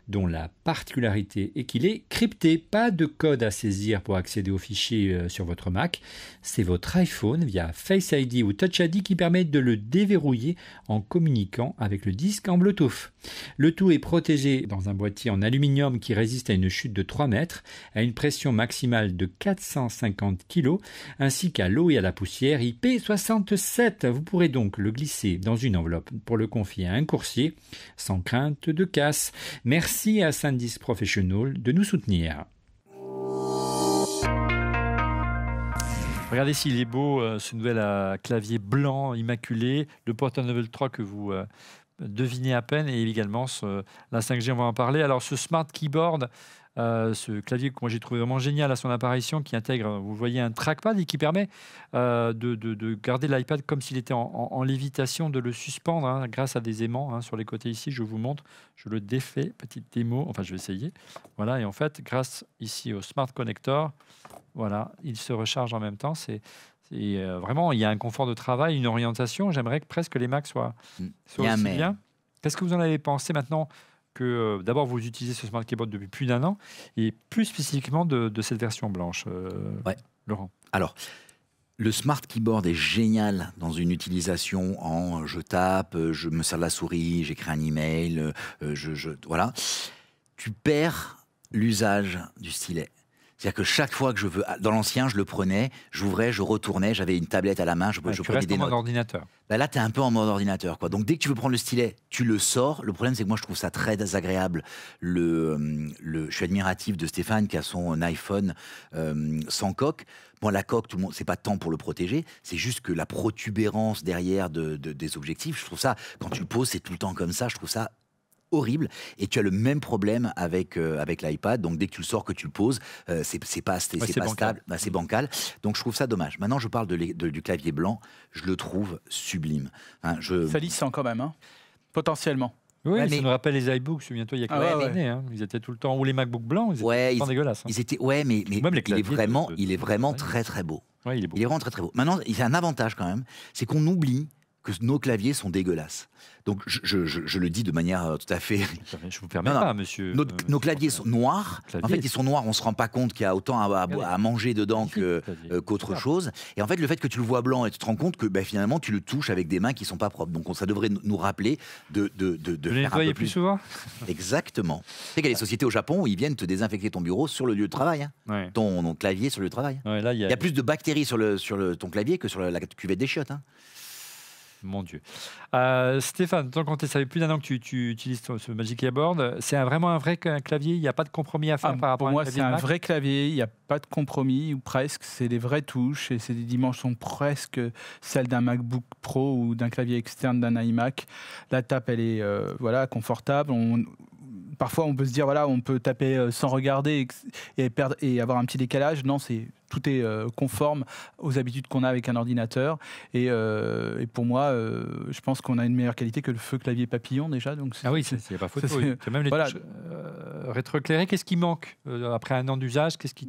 dont la particularité est qu'il est crypté. Pas de code à saisir pour accéder aux fichiers sur votre Mac. C'est votre iPhone via Face ID ou Touch ID qui permet de le déverrouiller en communiquant avec le disque en Bluetooth. Le tout est protégé dans un boîtier en aluminium qui résiste à une chute de 3 mètres, à une pression maximale de 450 kg, ainsi qu'à l'eau et à la poussière IP67. Vous pourrez donc le glisser dans une enveloppe pour le confier à un coursier sans crainte de casse. Merci à SanDisk Professional de nous soutenir. Regardez s'il est beau, ce nouvel clavier blanc immaculé, le Portable Level 3 que vous devinez à peine, et également la 5G, on va en parler. Alors ce Smart Keyboard, ce clavier que moi j'ai trouvé vraiment génial à son apparition, qui intègre, vous voyez, un trackpad et qui permet de garder l'iPad comme s'il était en lévitation, de le suspendre grâce à des aimants sur les côtés ici. Je vous montre, je le défais, petite démo, enfin je vais essayer. Voilà, et en fait, grâce ici au Smart Connector, voilà, il se recharge en même temps. Vraiment, il y a un confort de travail, une orientation. J'aimerais que presque les Macs soient aussi bien. Qu'est-ce que vous en avez pensé maintenant que d'abord vous utilisez ce Smart Keyboard depuis plus d'1 an, et plus spécifiquement de cette version blanche, Laurent? Alors, le Smart Keyboard est génial dans une utilisation en je tape, je me sers de la souris, j'écris un email, voilà. Tu perds l'usage du stylet. C'est-à-dire que chaque fois que je veux... Dans l'ancien, je le prenais, j'ouvrais, je retournais, j'avais une tablette à la main, je prenais des notes. Tu restes en mode ordinateur. Là, tu es un peu en mode ordinateur, quoi. Donc, dès que tu veux prendre le stylet, tu le sors. Le problème, c'est que moi, je trouve ça très désagréable. Je suis admiratif de Stéphane qui a son iPhone sans coque. Bon, la coque, tout le monde, c'est pas tant pour le protéger, c'est juste que la protubérance derrière des objectifs, je trouve ça, quand tu le poses, c'est tout le temps comme ça, je trouve ça horrible. Et tu as le même problème avec l'iPad. Donc dès que tu le sors, que tu le poses, c'est pas stable, c'est bancal. Donc je trouve ça dommage. Maintenant, je parle du clavier blanc. Je le trouve sublime. Ça lissant quand même, potentiellement. Oui, ça nous rappelle les iBooks. Souviens-toi, il y a quelques années, ils étaient tout le temps, ou les MacBook blancs, ils étaient tout le temps dégueulasses. Ils étaient, mais il est vraiment très très beau. Ouais, il est beau. Il est vraiment très très beau. Maintenant, il y a un avantage quand même, c'est qu'on oublie que nos claviers sont dégueulasses. Donc, je le dis de manière tout à fait... Je vous permets pas, monsieur. Nos claviers sont noirs. En fait, ils sont noirs, on ne se rend pas compte qu'il y a autant à manger dedans qu'autre chose. Et en fait, le fait que tu le vois blanc et tu te rends compte que finalement, tu le touches avec des mains qui ne sont pas propres. Donc, ça devrait nous rappeler de le nettoyer plus souvent. Exactement. Tu sais qu'il y a des sociétés au Japon où ils viennent te désinfecter ton bureau sur le lieu de travail. Ton clavier sur le lieu de travail. Là, il y a plus de bactéries sur ton clavier que sur la cuvette des chiottes. Mon Dieu. Stéphane, tant qu'on ça fait plus d'1 an que tu utilises ce Magic Keyboard, c'est vraiment un vrai clavier, il n'y a pas de compromis à faire par rapport à un clavier. Pour moi, c'est un vrai clavier, il n'y a pas de compromis, ou presque, c'est des vraies touches, et c'est des dimensions presque celles d'un MacBook Pro ou d'un clavier externe d'un iMac. La tape, elle est confortable. Parfois, on peut se dire, on peut taper sans regarder et avoir un petit décalage. Non, tout est conforme aux habitudes qu'on a avec un ordinateur. Et pour moi, je pense qu'on a une meilleure qualité que le feu clavier papillon déjà. Donc il n'y a pas photo. C'est même les touches rétroéclairées. Qu'est-ce qui manque après 1 an d'usage? Qu'est-ce qui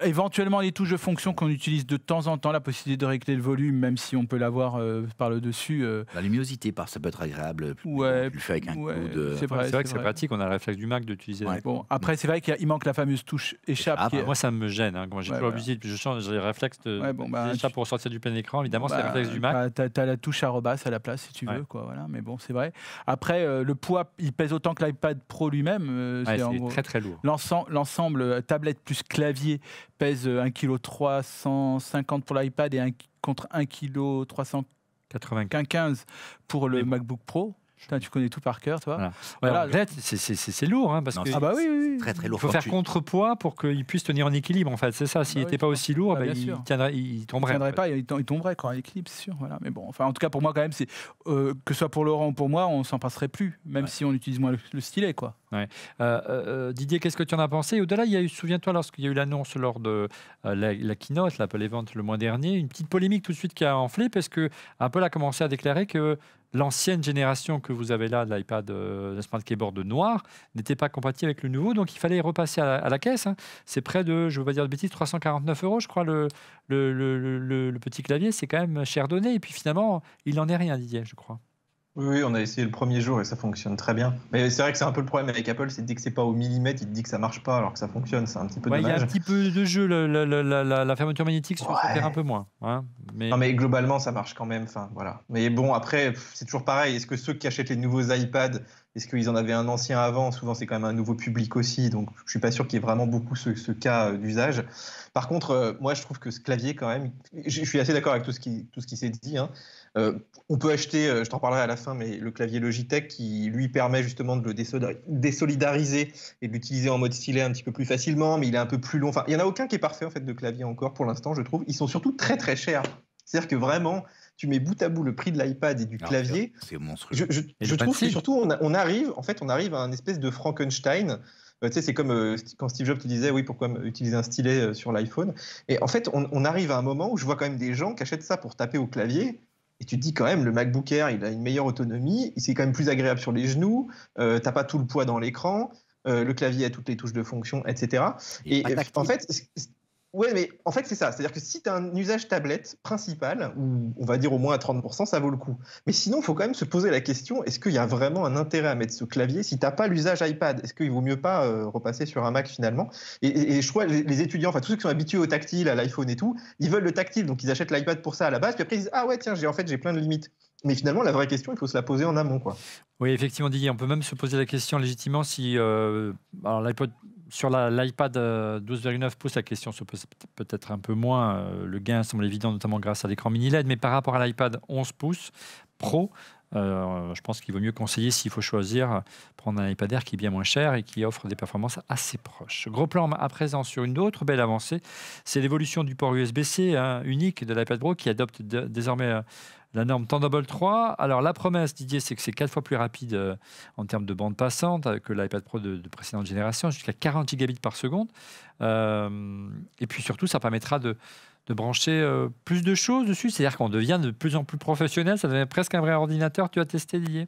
éventuellement, les touches de fonction qu'on utilise de temps en temps, la possibilité de régler le volume, même si on peut l'avoir par le dessus. La luminosité, ça peut être agréable. Tu le fais avec un coude. C'est vrai que c'est pratique. On a le réflexe du Mac d'utiliser. Bon, après, c'est vrai qu'il manque la fameuse touche échappe. Moi, ça me gêne. Quand j'ai toujours obligé, puis je change les réflexes d'échappe pour sortir du plein écran. Évidemment, c'est le réflexe du Mac. T'as la touche arrobas à la place si tu veux, mais bon, c'est vrai. Après, le poids, il pèse autant que l'iPad Pro lui-même. C'est très très lourd. L'ensemble tablette plus clavier pèse 1,350 kg pour l'iPad et contre 1,395 kg pour le MacBook Pro. Putain, tu connais tout par cœur, toi. Voilà. C'est lourd, parce que oui. Très très lourd. Il faut faire contrepoids pour qu'il puisse tenir en équilibre. En fait, c'est ça. S'il n'était pas aussi lourd, il tomberait. Il tomberait en équilibre, c'est sûr. Voilà. Mais bon, enfin, en tout cas pour moi quand même, c'est que ce soit pour Laurent ou pour moi, on s'en passerait plus, même si on utilise moins le stylet, quoi. Ouais. Didier, qu'est-ce que tu en as pensé? Au-delà, souviens-toi, lorsqu'il y a eu l'annonce lors de la keynote, l'Apple Event le mois dernier, une petite polémique tout de suite qui a enflé parce que Apple a commencé à déclarer que l'ancienne génération que vous avez là de l'iPad, le Smart Keyboard noir, n'était pas compatible avec le nouveau, donc il fallait repasser à la caisse. C'est près de, je ne veux pas dire de bêtises, 349 €, je crois, le petit clavier. C'est quand même cher donné. Et puis finalement, il n'en est rien, Didier, je crois. Oui, on a essayé le premier jour et ça fonctionne très bien. Mais c'est vrai que c'est un peu le problème avec Apple, c'est dès que c'est pas au millimètre, il te dit que ça marche pas alors que ça fonctionne. C'est un petit peu dommage. Il y a un petit peu de jeu, la fermeture magnétique se perd un peu moins. Non, mais globalement, ça marche quand même. Voilà. Mais bon, après, c'est toujours pareil. Est-ce que ceux qui achètent les nouveaux iPads, est-ce qu'ils en avaient un ancien avant? Souvent, c'est quand même un nouveau public aussi. Donc, je suis pas sûr qu'il y ait vraiment beaucoup ce cas d'usage. Par contre, moi, je trouve que ce clavier, quand même, je suis assez d'accord avec tout ce qui s'est dit. On peut acheter, je t'en parlerai à la fin, mais le clavier Logitech qui lui permet justement de le désolidariser et de l'utiliser en mode stylet un petit peu plus facilement, mais il est un peu plus long. Enfin, il n'y en a aucun qui est parfait en fait de clavier encore pour l'instant, je trouve. Ils sont surtout très très chers. C'est-à-dire que vraiment, tu mets bout à bout le prix de l'iPad et du clavier. C'est monstrueux. Je trouve que surtout on arrive à un espèce de Frankenstein. Tu sais, c'est comme quand Steve Jobs te disait oui, pourquoi utiliser un stylet sur l'iPhone. Et en fait, on arrive à un moment où je vois quand même des gens qui achètent ça pour taper au clavier. Et tu te dis quand même, le MacBook Air, il a une meilleure autonomie, c'est quand même plus agréable sur les genoux, t'as pas tout le poids dans l'écran, le clavier a toutes les touches de fonction, etc. Et en fait, mais en fait c'est ça, c'est-à-dire que si tu as un usage tablette principal, ou on va dire au moins à 30%, ça vaut le coup. Mais sinon, il faut quand même se poser la question, est-ce qu'il y a vraiment un intérêt à mettre ce clavier si tu n'as pas l'usage iPad? Est-ce qu'il vaut mieux pas repasser sur un Mac finalement? Et je crois les étudiants, enfin tous ceux qui sont habitués au tactile, à l'iPhone et tout, ils veulent le tactile, donc ils achètent l'iPad pour ça à la base, puis après ils disent ah ouais tiens, j'ai plein de limites. Mais finalement, la vraie question, il faut se la poser en amont, quoi. Oui, effectivement, Didier, on peut même se poser la question légitimement si alors l'iPod sur l'iPad 12,9 pouces, la question se pose peut-être un peu moins. Le gain semble évident, notamment grâce à l'écran mini LED. Mais par rapport à l'iPad 11 pouces Pro, je pense qu'il vaut mieux conseiller, s'il faut choisir, prendre un iPad Air qui est bien moins cher et qui offre des performances assez proches. Gros plan à présent sur une autre belle avancée, c'est l'évolution du port USB-C unique de l'iPad Pro qui adopte désormais la norme Thunderbolt 3. Alors la promesse, Didier, c'est que c'est 4 fois plus rapide en termes de bande passante que l'iPad Pro de précédente génération, jusqu'à 40 gigabits par seconde. Et puis surtout, ça permettra de brancher plus de choses dessus. C'est-à-dire qu'on devient de plus en plus professionnel. Ça devient presque un vrai ordinateur. Tu as testé, Didier?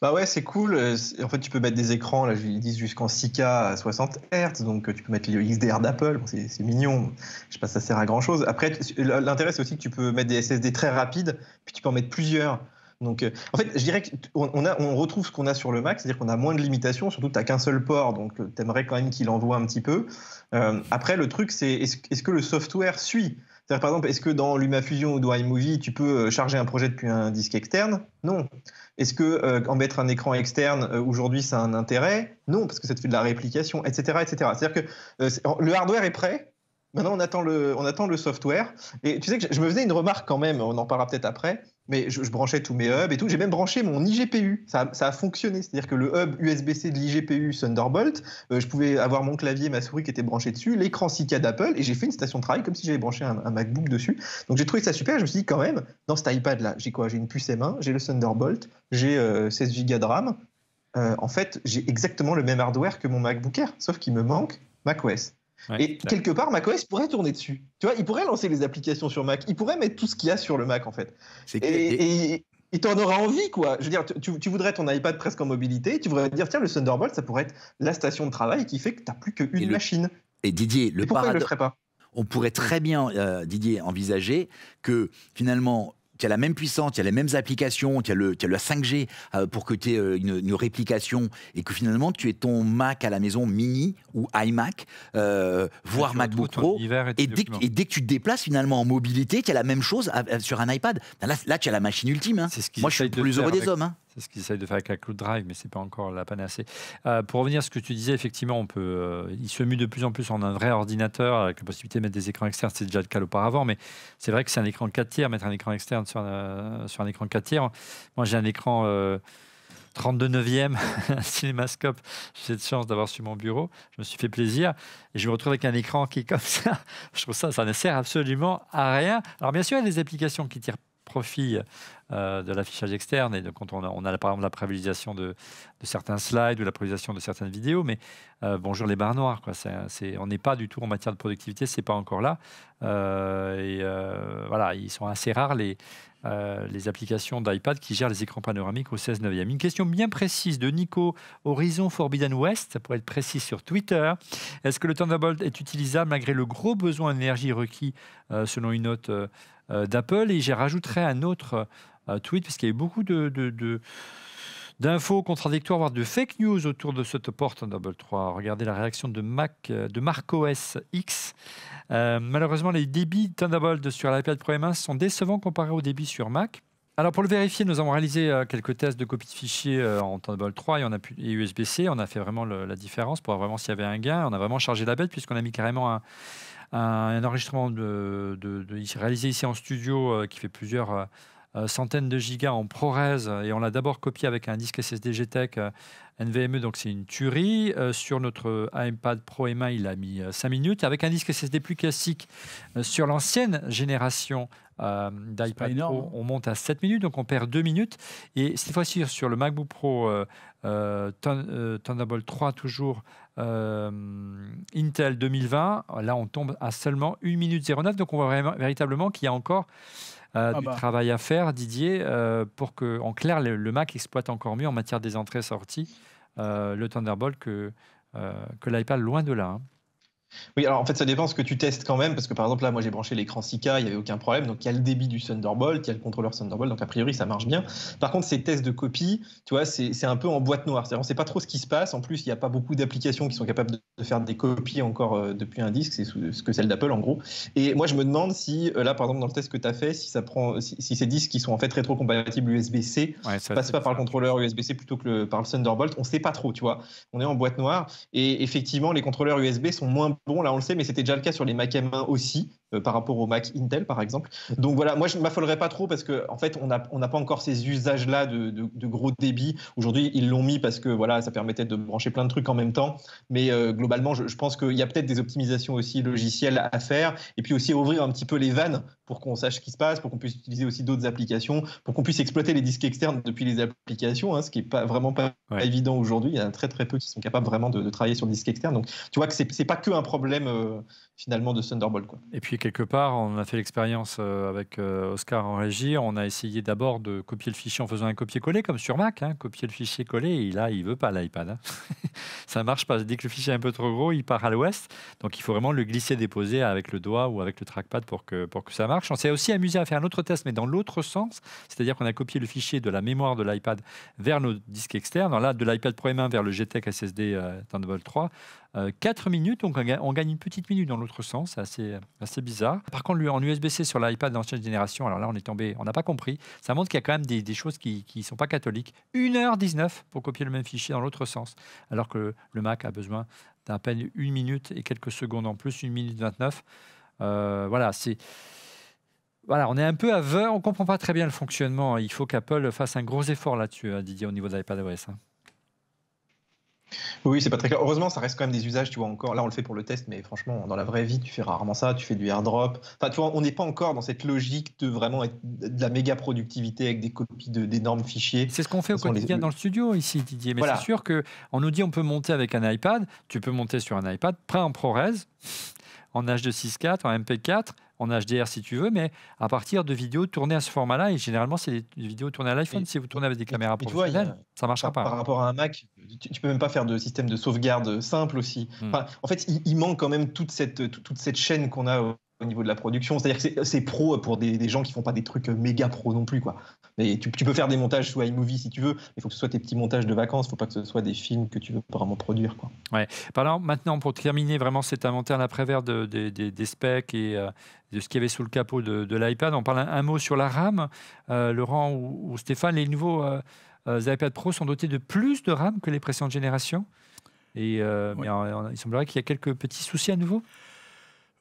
Bah ouais, c'est cool. En fait, tu peux mettre des écrans, là, ils disent jusqu'en 6K à 60 Hz, donc tu peux mettre le XDR d'Apple, bon, c'est mignon. Je sais pas si ça sert à grand chose. Après, l'intérêt, c'est aussi que tu peux mettre des SSD très rapides, puis tu peux en mettre plusieurs. Donc, en fait, je dirais qu'on retrouve ce qu'on a sur le Mac, c'est-à-dire qu'on a moins de limitations, surtout tu n'as qu'un seul port, donc tu aimerais quand même qu'il envoie un petit peu. Après, le truc, c'est est-ce que le software suit? C'est-à-dire, par exemple, est-ce que dans LumaFusion ou dans iMovie, tu peux charger un projet depuis un disque externe? Non. Est-ce que en mettre un écran externe aujourd'hui, ça a un intérêt? Non, parce que ça te fait de la réplication, etc., etc. C'est-à-dire que le hardware est prêt. Maintenant, on attend le software. Et tu sais que je me faisais une remarque quand même, on en parlera peut-être après, mais je branchais tous mes hubs et tout. J'ai même branché mon iGPU. Ça a fonctionné. C'est-à-dire que le hub USB-C de l'iGPU Thunderbolt, je pouvais avoir mon clavier, ma souris qui était branchée dessus, l'écran 6K d'Apple, et j'ai fait une station de travail comme si j'avais branché un MacBook dessus. Donc j'ai trouvé ça super. Je me suis dit quand même, dans cet iPad-là, j'ai quoi? J'ai une puce M1, j'ai le Thunderbolt, j'ai 16 Go de RAM. En fait, j'ai exactement le même hardware que mon MacBook Air, sauf qu'il me manque macOS. Ouais, et quelque part, macOS pourrait tourner dessus. Tu vois, il pourrait lancer les applications sur Mac. Il pourrait mettre tout ce qu'il y a sur le Mac, en fait. Et t'en auras envie, quoi. Je veux dire, tu voudrais ton iPad presque en mobilité. Tu voudrais dire, tiens, le Thunderbolt, ça pourrait être la station de travail qui fait que t'as plus qu'une machine. Et Didier, pourquoi il le ferait pas? On pourrait très bien, Didier, envisager que finalement, tu as la même puissance, tu as les mêmes applications, tu as le 5G pour que tu aies une réplication et que finalement tu aies ton Mac à la maison mini ou iMac, voire MacBook Pro. Et dès que tu te déplaces finalement en mobilité, tu as la même chose sur un iPad. Là tu as la machine ultime. Hein. Moi, je suis le plus heureux des hommes. Hein. C'est ce qu'ils essayent de faire avec la Cloud Drive, mais ce n'est pas encore la panacée. Pour revenir à ce que tu disais, effectivement, il se mue de plus en plus en un vrai ordinateur avec la possibilité de mettre des écrans externes. C'est déjà le cas auparavant, mais c'est vrai que c'est un écran 4 tiers. Mettre un écran externe sur un écran 4 tiers. Moi, j'ai un écran 32 neuvième, un cinémascope. J'ai cette chance d'avoir sur mon bureau. Je me suis fait plaisir. Et je me retrouve avec un écran qui est comme ça. Je trouve ça ne sert absolument à rien. Alors, bien sûr, il y a des applications qui tirent profit de l'affichage externe et quand on a par exemple la prévisualisation de certains slides ou la prévisualisation de certaines vidéos, mais bonjour les barres noires, quoi. On n'est pas du tout en matière de productivité, c'est pas encore là. Voilà, ils sont assez rares les applications d'iPad qui gèrent les écrans panoramiques au 16 neuvième. Une question bien précise de Nico Horizon Forbidden West, pour être précis sur Twitter. Est-ce que le Thunderbolt est utilisable malgré le gros besoin d'énergie requis selon une note d'Apple? Et j'y rajouterai un autre tweet, puisqu'il y a eu beaucoup d'infos contradictoires, voire de fake news autour de ce port Thunderbolt 3. Regardez la réaction de MacOS X. Malheureusement, les débits Thunderbolt sur l'iPad Pro M1 sont décevants comparés aux débits sur Mac. Alors pour le vérifier, nous avons réalisé quelques tests de copie de fichiers en Thunderbolt 3 et USB-C. On a fait vraiment la différence pour voir vraiment s'il y avait un gain. On a vraiment chargé la bête puisqu'on a mis carrément un enregistrement réalisé ici en studio qui fait plusieurs centaines de gigas en ProRes, et on l'a d'abord copié avec un disque SSD GTEC NVMe, donc c'est une tuerie. Sur notre iPad Pro M1, il a mis 5 minutes. Avec un disque SSD plus classique sur l'ancienne génération d'iPad Pro, on monte à 7 minutes, donc on perd 2 minutes. Et cette fois-ci, sur le MacBook Pro Thunderbolt 3, toujours Intel 2020, là on tombe à seulement 1 minute 09, donc on voit véritablement qu'il y a encore du travail à faire, Didier, pour que, en clair, le Mac exploite encore mieux en matière des entrées-sorties le Thunderbolt que l'iPad, loin de là. Hein. Oui, alors en fait, ça dépend ce que tu testes quand même, parce que par exemple, là, moi j'ai branché l'écran 4K, il n'y avait aucun problème. Donc il y a le débit du Thunderbolt, il y a le contrôleur Thunderbolt, donc a priori ça marche bien. Par contre, ces tests de copie, tu vois, c'est un peu en boîte noire. C'est-à-dire, on ne sait pas trop ce qui se passe. En plus, il n'y a pas beaucoup d'applications qui sont capables de faire des copies encore depuis un disque, c'est ce que celle d'Apple en gros. Et moi, je me demande si, là, par exemple, dans le test que tu as fait, si ces disques qui sont en fait rétrocompatibles USB-C passent pas par le contrôleur USB-C plutôt que par le Thunderbolt. On ne sait pas trop, tu vois. On est en boîte noire. Et effectivement, les contrôleurs USB sont moins bon, là on le sait, mais c'était déjà le cas sur les Mac M1 aussi, par rapport au Mac Intel par exemple. Donc voilà, moi je ne m'affolerais pas trop parce qu'en fait on n'a pas encore ces usages-là de gros débit. Aujourd'hui ils l'ont mis parce que voilà, ça permettait de brancher plein de trucs en même temps, mais globalement je pense qu'il y a peut-être des optimisations aussi logicielles à faire, et puis aussi ouvrir un petit peu les vannes pour qu'on sache ce qui se passe, pour qu'on puisse utiliser aussi d'autres applications, pour qu'on puisse exploiter les disques externes depuis les applications, hein, ce qui n'est vraiment pas évident aujourd'hui. Il y en a très très peu qui sont capables vraiment de travailler sur le disque externe. Donc tu vois que c'est pas que un problème finalement de Thunderbolt, quoi. Et puis quelque part, on a fait l'expérience avec Oscar en régie. On a essayé d'abord de copier le fichier en faisant un copier-coller comme sur Mac, hein, copier le fichier collé. Et là, il veut pas l'iPad. Hein. Ça marche pas. Dès que le fichier est un peu trop gros, il part à l'ouest. Donc il faut vraiment le glisser-déposer avec le doigt ou avec le trackpad pour que ça marche. On s'est aussi amusé à faire un autre test, mais dans l'autre sens, c'est-à-dire qu'on a copié le fichier de la mémoire de l'iPad vers nos disques externes. Là, de l'iPad Pro M1 vers le GTEC SSD Thunderbolt 3. 4 minutes, donc on gagne une petite minute dans l'autre sens, c'est assez bizarre. Par contre, en USB-C sur l'iPad d'ancienne génération, alors là on est tombé, on n'a pas compris. Ça montre qu'il y a quand même des choses qui ne sont pas catholiques. 1h19 pour copier le même fichier dans l'autre sens, alors que le Mac a besoin d'à peine 1 minute et quelques secondes en plus, 1 minute 29. Voilà, on est un peu aveugle, on ne comprend pas très bien le fonctionnement. Il faut qu'Apple fasse un gros effort là-dessus, Didier, au niveau de l'iPadOS. Hein. Oui, c'est pas très clair. Heureusement, ça reste quand même des usages, tu vois, encore. Là, on le fait pour le test, mais franchement, dans la vraie vie, tu fais rarement ça. Tu fais du airdrop. Enfin, tu vois, on n'est pas encore dans cette logique de vraiment être de la méga productivité avec des copies d'énormes fichiers. C'est ce qu'on fait au quotidien dans le studio ici, Didier. Mais voilà. C'est sûr qu'on nous dit on peut monter avec un iPad. Tu peux monter sur un iPad, prêt en ProRes, en H264, en MP4, en HDR si tu veux, mais à partir de vidéos tournées à ce format-là, et généralement c'est des vidéos tournées à l'iPhone. Si vous tournez avec des caméras professionnelles, ça ne marchera pas. Par rapport à un Mac, tu peux même pas faire de système de sauvegarde simple aussi. Enfin, en fait, il manque quand même toute cette chaîne qu'on a au niveau de la production. C'est-à-dire que c'est pro pour des gens qui font pas des trucs méga pro non plus, quoi. Mais tu peux faire des montages sous iMovie si tu veux, mais il faut que ce soit tes petits montages de vacances, il ne faut pas que ce soit des films que tu veux vraiment produire, quoi. Ouais. Alors, maintenant, pour terminer vraiment cet inventaire à l'après-vert des specs et de ce qu'il y avait sous le capot de l'iPad, on parle un mot sur la RAM, Laurent ou Stéphane, les nouveaux les iPad Pro sont dotés de plus de RAM que les précédentes générations. Et mais il semblerait qu'il y a quelques petits soucis à nouveau.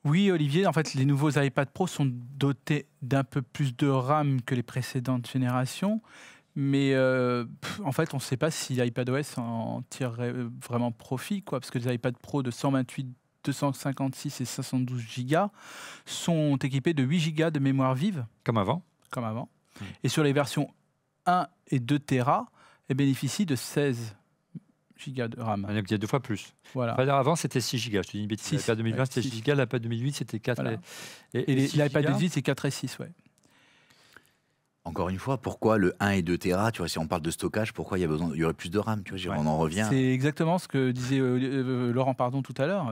Oui, Olivier, en fait, les nouveaux iPad Pro sont dotés d'un peu plus de RAM que les précédentes générations. Mais en fait, on ne sait pas si iPadOS en tirerait vraiment profit, quoi, parce que les iPad Pro de 128, 256 et 512 Go sont équipés de 8 Go de mémoire vive. Comme avant. Et sur les versions 1 et 2 Tera, elles bénéficient de 16 Go de RAM. Il y a 2 fois plus. Voilà. Enfin, avant, c'était 6 Go. Je te dis une bêtise. L'iPad 2020, c'était 6 Go. L'iPad 2008, c'était 4. Voilà. Et l'iPad 2018, c'est 4 et 6, ouais. Encore une fois, pourquoi le 1 et 2 Tera, tu vois, si on parle de stockage, pourquoi il y aurait plus de RAM, tu vois, on en revient. C'est exactement ce que disait Laurent tout à l'heure.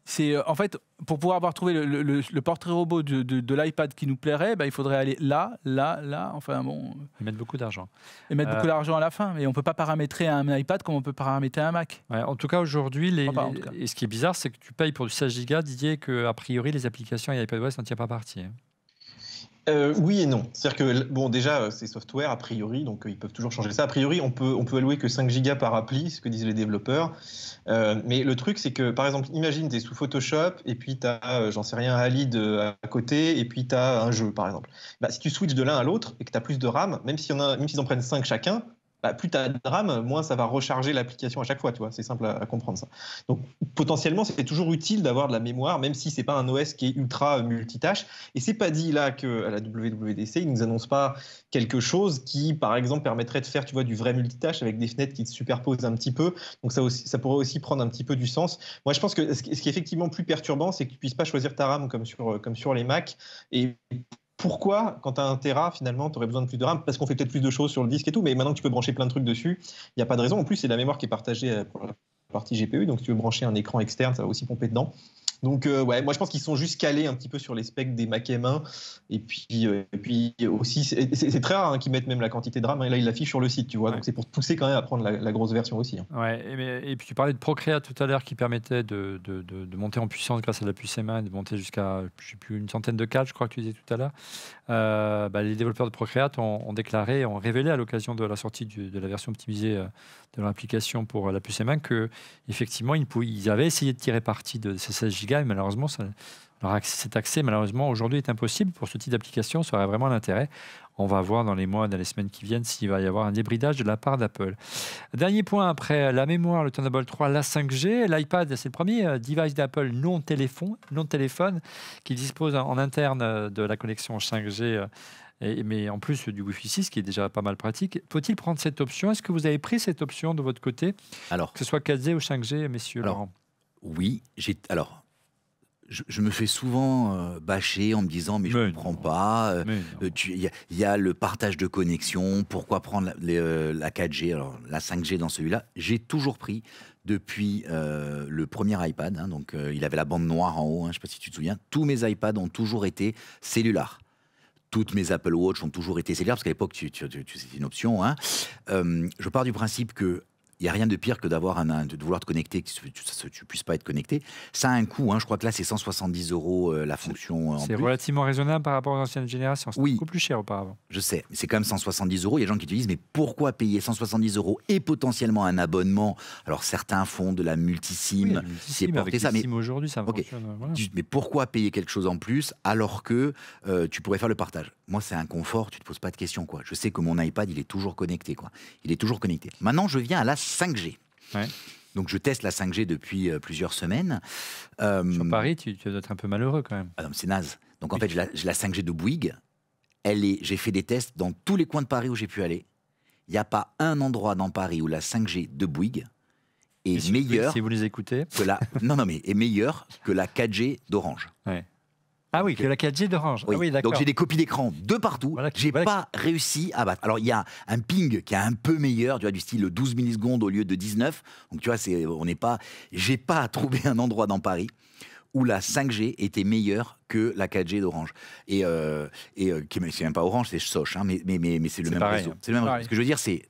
C'est en fait, pour pouvoir avoir trouvé le portrait robot de l'iPad qui nous plairait, il faudrait aller là, enfin bon. Et mettre beaucoup d'argent. Et mettre beaucoup d'argent à la fin. Et on ne peut pas paramétrer un iPad comme on peut paramétrer un Mac. Ouais, en tout cas, aujourd'hui, et ce qui est bizarre, c'est que tu payes pour du 16 Go, Didier, qu'a priori, les applications et iPadOS n'en tirent pas parti. Oui et non. C'est-à-dire que, bon, déjà, c'est software, a priori, donc ils peuvent toujours changer ça. A priori, on peut allouer que 5 gigas par appli, ce que disent les développeurs. Mais le truc, c'est que, par exemple, imagine, tu es sous Photoshop, et puis tu as, j'en sais rien, Halid à côté, et puis tu as un jeu, par exemple. Si tu switches de l'un à l'autre, et que tu as plus de RAM, même s'ils en prennent 5 chacun, plus tu as de RAM, moins ça va recharger l'application à chaque fois, tu vois. C'est simple à comprendre ça. Donc potentiellement, c'est toujours utile d'avoir de la mémoire, même si c'est pas un OS qui est ultra multitâche. Et c'est pas dit là qu'à la WWDC, ils nous annoncent pas quelque chose qui, par exemple, permettrait de faire, tu vois, du vrai multitâche avec des fenêtres qui se superposent un petit peu. Donc ça pourrait aussi prendre un petit peu du sens. Moi, je pense que ce qui est effectivement plus perturbant, c'est que tu puisses pas choisir ta RAM comme sur les Mac. Et pourquoi, quand tu as un Tera, finalement, tu aurais besoin de plus de RAM? Parce qu'on fait peut-être plus de choses sur le disque et tout, mais maintenant que tu peux brancher plein de trucs dessus, il n'y a pas de raison. En plus, c'est la mémoire qui est partagée pour la partie GPU, donc si tu veux brancher un écran externe, ça va aussi pomper dedans. Donc, moi, je pense qu'ils sont juste calés un petit peu sur les specs des Mac M1. Et puis aussi, c'est très rare qu'ils mettent même la quantité de RAM. Là, ils l'affichent sur le site, tu vois. Ouais. Donc, c'est pour pousser quand même à prendre la grosse version aussi. Ouais, et puis, tu parlais de Procreate tout à l'heure qui permettait de monter en puissance grâce à la puce M1 et de monter jusqu'à, je sais plus, une centaine de cadres, je crois que tu disais tout à l'heure. Les développeurs de Procreate ont déclaré, ont révélé à l'occasion de la sortie de la version optimisée de leur application pour la puce M1 qu'effectivement, ils avaient essayé de tirer parti de ces 16 Go. Et malheureusement, cet accès, malheureusement, aujourd'hui est impossible. Pour ce type d'application, ça aurait vraiment l'intérêt. On va voir dans les mois, dans les semaines qui viennent, s'il va y avoir un débridage de la part d'Apple. Dernier point, après la mémoire, le Thunderbolt 3, la 5G, l'iPad, c'est le premier device d'Apple non téléphone qui dispose en interne de la connexion 5G. Mais en plus du Wi-Fi 6, qui est déjà pas mal pratique. Faut-il prendre cette option? Est-ce que vous avez pris cette option de votre côté? Alors, que ce soit 4G ou 5G, messieurs? Laurent. Oui, je me fais souvent bâcher en me disant mais je ne comprends pas. Il y a le partage de connexion. Pourquoi prendre la 4G, alors la 5G dans celui-là? J'ai toujours pris depuis le premier iPad. Donc il avait la bande noire en haut. Je ne sais pas si tu te souviens. Tous mes iPads ont toujours été cellulaires. Toutes mes Apple Watch ont toujours été cellulaires parce qu'à l'époque c'était une option. Je pars du principe que il n'y a rien de pire que de vouloir te connecter, que tu ne puisses pas être connecté. Ça a un coût, je crois que là c'est 170 € la fonction. C'est relativement raisonnable par rapport aux anciennes générations. C'était beaucoup plus cher auparavant. Je sais, mais c'est quand même 170 €. Il y a des gens qui te disent, mais pourquoi payer 170 € et potentiellement un abonnement? Alors certains font de la multisim, c'est porté ça. Mais aujourd'hui, ça fonctionne. Voilà. Mais pourquoi payer quelque chose en plus alors que tu pourrais faire le partage? Moi, c'est un confort, tu ne te poses pas de questions, quoi. Je sais que mon iPad, il est toujours connecté, quoi. Il est toujours connecté. Maintenant, je viens à la 5G. Ouais. Donc, je teste la 5G depuis plusieurs semaines. Sur Paris, tu dois être un peu malheureux, quand même. Ah non, c'est naze. Donc, en fait, j'ai la 5G de Bouygues. J'ai fait des tests dans tous les coins de Paris où j'ai pu aller. Il n'y a pas un endroit dans Paris où la 5G de Bouygues est meilleure... Si vous les écoutez... est meilleure que la 4G d'Orange. Ouais. Ah oui, que la 4G d'Orange. Oui. Ah oui, d'accord. Donc j'ai des copies d'écran de partout. J'ai pas réussi à battre. Alors il y a un ping qui est un peu meilleur, tu vois, du style 12 millisecondes au lieu de 19. Donc tu vois, j'ai pas trouvé un endroit dans Paris où la 5G était meilleure que la 4G d'Orange. C'est même pas Orange, c'est Soch, mais c'est le même réseau. C'est le même réseau. Ce que je veux dire, c'est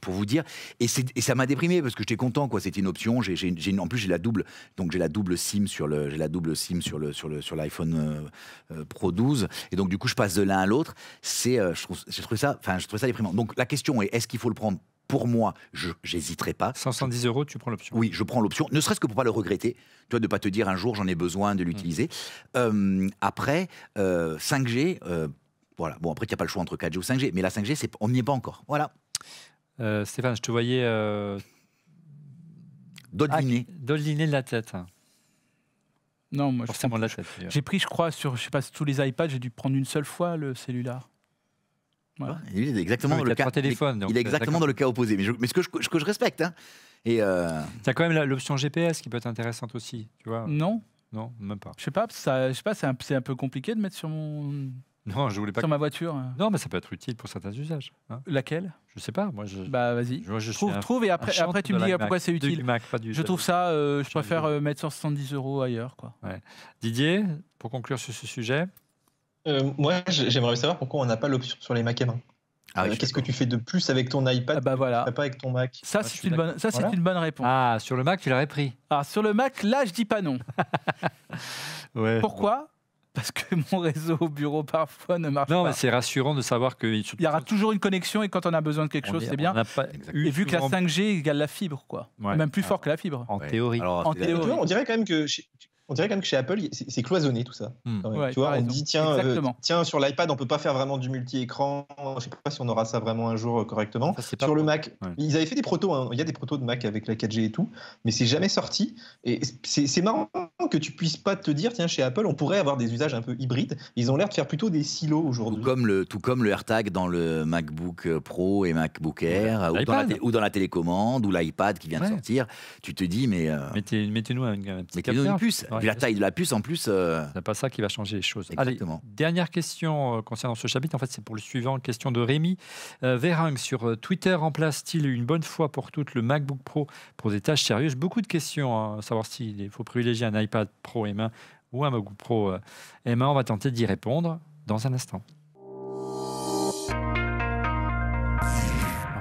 pour vous dire. Et ça m'a déprimé parce que j'étais content, quoi. C'était une option. En plus, j'ai la double SIM sur l'iPhone Pro 12. Et donc, du coup, je passe de l'un à l'autre. Je trouve ça déprimant. Donc, la question est, est-ce qu'il faut le prendre? Pour moi, je n'hésiterai pas. 170 €, tu prends l'option. Oui, je prends l'option, ne serait-ce que pour pas le regretter, tu vois, de pas te dire un jour j'en ai besoin de l'utiliser. Après, 5G, voilà. Bon, après, il n'y a pas le choix entre 4G ou 5G, mais la 5G, on n'y est pas encore. Voilà. Stéphane, je te voyais doliner de la tête. Non, moi, forcément de la tête. J'ai pris, je crois, sur tous les iPads, j'ai dû prendre une seule fois le cellulaire. Voilà. Il est exactement dans le cas. Il est exactement dans le cas opposé, mais ce que je respecte. Hein. Et t'as quand même l'option GPS qui peut être intéressante aussi, tu vois. Non, même pas. Je sais pas, c'est un peu compliqué de mettre sur mon. Non, je voulais pas. Sur ma voiture. Non, mais ça peut être utile pour certains usages. Hein. Laquelle? Je sais pas. Moi, Bah vas-y. Trouve et après tu me dis pourquoi c'est utile. Je trouve ça. Je préfère mettre 170 € ailleurs, quoi. Ouais. Didier, pour conclure sur ce sujet. Moi, j'aimerais savoir pourquoi on n'a pas l'option sur les Mac M1. Qu'est-ce que tu fais de plus avec ton iPad bah voilà. que tu fais pas avec ton Mac? Ça, c'est une bonne réponse. Ah, sur le Mac, tu l'aurais pris. Ah, sur le Mac, là, je dis pas non. Ouais. Pourquoi? Parce que mon réseau au bureau parfois ne marche pas. Non, mais c'est rassurant de savoir que... Il y aura toujours une connexion et quand on a besoin de quelque chose, c'est bien. Et vu que la 5G égale la fibre, quoi. Ouais. Même plus fort que la fibre. En théorie. Alors, en théorie. On dirait quand même que... chez Apple, c'est cloisonné tout ça. Ouais, tu vois, on dit tiens, sur l'iPad, on peut pas faire vraiment du multi-écran. Je sais pas si on aura ça vraiment un jour correctement. Sur le Mac, ils avaient fait des protos. Hein. Il y a des protos de Mac avec la 4G et tout, mais c'est jamais sorti. Et c'est marrant que tu puisses pas te dire tiens, chez Apple, on pourrait avoir des usages un peu hybrides. Ils ont l'air de faire plutôt des silos aujourd'hui. Tout comme le AirTag dans le MacBook Pro et MacBook Air, ou dans la télécommande, ou l'iPad qui vient de sortir. Tu te dis mais mettez-nous un petit capteur. Une puce. Vu la taille de la puce en plus. C'est pas ça qui va changer les choses. Exactement. Allez, dernière question concernant ce chapitre. En fait, c'est pour le suivant. Question de Rémi Véring sur Twitter. Remplace-t-il une bonne fois pour toutes le MacBook Pro pour des tâches sérieuses? Beaucoup de questions, à savoir s'il faut privilégier un iPad Pro M1 ou un MacBook Pro M1. On va tenter d'y répondre dans un instant.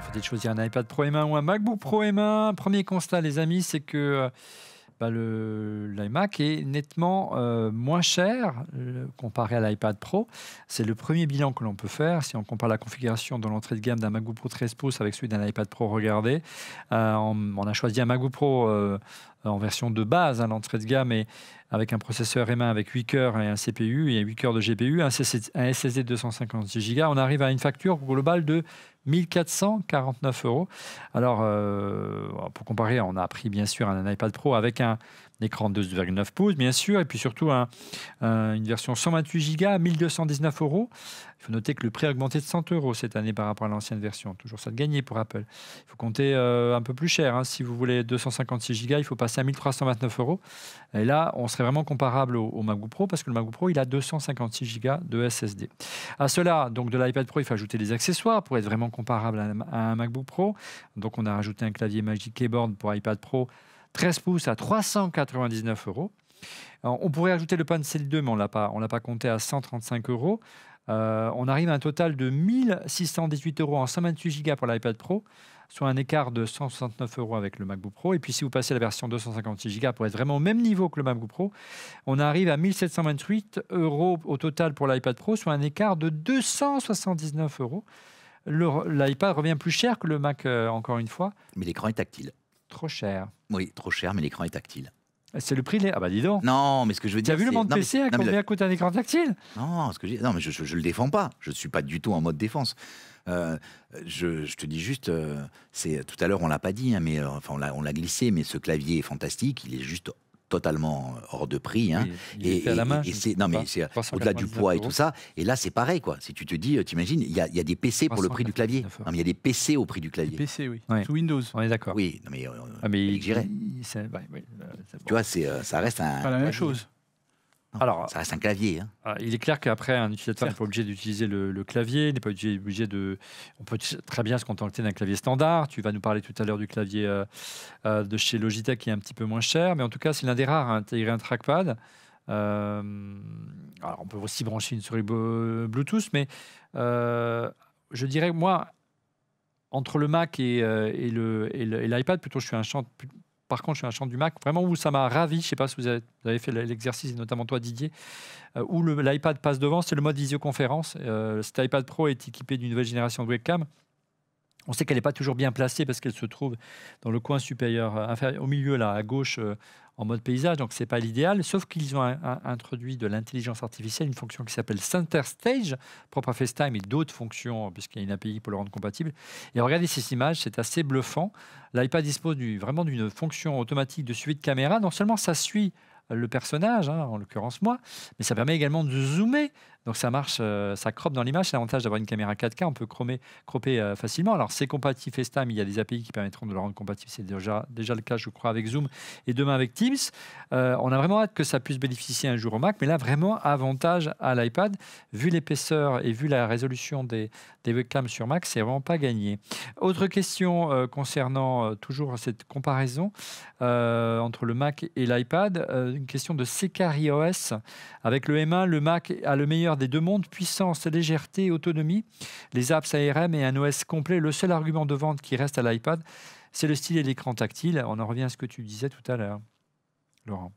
Faut-il choisir un iPad Pro M1 ou un MacBook Pro M1? Premier constat, les amis, c'est que l'iMac est nettement moins cher comparé à l'iPad Pro. C'est le premier bilan que l'on peut faire. Si on compare la configuration de l'entrée de gamme d'un MacBook Pro 13 pouces avec celui d'un iPad Pro, regardez. On a choisi un MacBook Pro en version de base, l'entrée de gamme, et avec un processeur M1 avec 8 cœurs et un CPU et 8 cœurs de GPU, un SSD de 256 Go. On arrive à une facture globale de 1 449 €. Alors, pour comparer, on a pris bien sûr un iPad Pro avec un écran de 2,9 pouces, bien sûr, et puis surtout une version 128 Go à 1 219 €. Il faut noter que le prix a augmenté de 100 € cette année par rapport à l'ancienne version. Toujours ça de gagner pour Apple. Il faut compter un peu plus cher. Hein. Si vous voulez 256 Go, il faut passer à 1 329 €. Et là, on serait vraiment comparable au MacBook Pro parce que le MacBook Pro, il a 256 Go de SSD. À cela, donc de l'iPad Pro, il faut ajouter des accessoires pour être vraiment comparable à un MacBook Pro. Donc, on a rajouté un clavier Magic Keyboard pour iPad Pro 13 pouces à 399 €. Alors, on pourrait ajouter le Pencil 2, mais on l'a pas compté à 135 €. On arrive à un total de 1 618 € en 128 Go pour l'iPad Pro, soit un écart de 169 € avec le MacBook Pro. Et puis, si vous passez à la version 256 Go pour être vraiment au même niveau que le MacBook Pro, on arrive à 1 728 € au total pour l'iPad Pro, soit un écart de 279 €. L'iPad revient plus cher que le Mac, encore une fois. Mais l'écran est tactile. Trop cher. Oui, trop cher, mais l'écran est tactile. C'est le prix. Ah bah dis donc. Non, mais ce que je veux dire. Tu as vu le monde PC à combien coûte un écran tactile? Non, mais je le défends pas. Je suis pas du tout en mode défense. Je te dis juste, tout à l'heure on l'a pas dit, hein, mais enfin on l'a glissé, mais ce clavier est fantastique. Il est juste totalement hors de prix, hein. Oui, il est fait à la main. C'est au-delà du poids et tout ça. Et là, c'est pareil, quoi. Si tu te dis, t'imagines, il y a des PC pour le prix du clavier. Non, mais il y a des PC au prix du clavier. Des PC, oui. Ouais. Sous Windows. On est d'accord. Oui, non, mais j'irais. Tu vois, ça reste un. Pas la même chose. Non, alors, ça reste un clavier. Hein. Il est clair qu'après, un utilisateur n'est pas obligé d'utiliser le clavier, n'est pas obligé de. On peut très bien se contenter d'un clavier standard. Tu vas nous parler tout à l'heure du clavier de chez Logitech qui est un petit peu moins cher, mais en tout cas, c'est l'un des rares à intégrer un trackpad. Alors, on peut aussi brancher une souris Bluetooth, mais je dirais, moi, entre le Mac et l'iPad, plutôt, par contre, je suis un champ du Mac, vraiment où ça m'a ravi. Je ne sais pas si vous avez fait l'exercice, notamment toi, Didier, où l'iPad passe devant, c'est le mode visioconférence. Cet iPad Pro est équipé d'une nouvelle génération de webcam. On sait qu'elle n'est pas toujours bien placée parce qu'elle se trouve dans le coin supérieur, inférieur, au milieu, là, à gauche, en mode paysage, donc ce n'est pas l'idéal. Sauf qu'ils ont introduit de l'intelligence artificielle, une fonction qui s'appelle Center Stage, propre à FaceTime, et d'autres fonctions, puisqu'il y a une API pour le rendre compatible. Et regardez ces images, c'est assez bluffant. L'iPad dispose vraiment d'une fonction automatique de suivi de caméra. Non seulement ça suit le personnage, en l'occurrence moi, mais ça permet également de zoomer. Donc ça marche, ça croppe dans l'image. C'est l'avantage d'avoir une caméra 4K, on peut cropper facilement. Alors c'est compatible FaceTime, il y a des API qui permettront de le rendre compatible. C'est déjà le cas, je crois, avec Zoom et demain avec Teams. On a vraiment hâte que ça puisse bénéficier un jour au Mac, mais là vraiment avantage à l'iPad. Vu l'épaisseur et vu la résolution des webcams sur Mac, c'est vraiment pas gagné. Autre question concernant toujours cette comparaison entre le Mac et l'iPad, une question de CKRiOS. Avec le M1, le Mac a le meilleur des deux mondes, puissance, légèreté et autonomie. Les apps ARM et un OS complet. Le seul argument de vente qui reste à l'iPad, c'est le style et l'écran tactile. On en revient à ce que tu disais tout à l'heure, Laurent.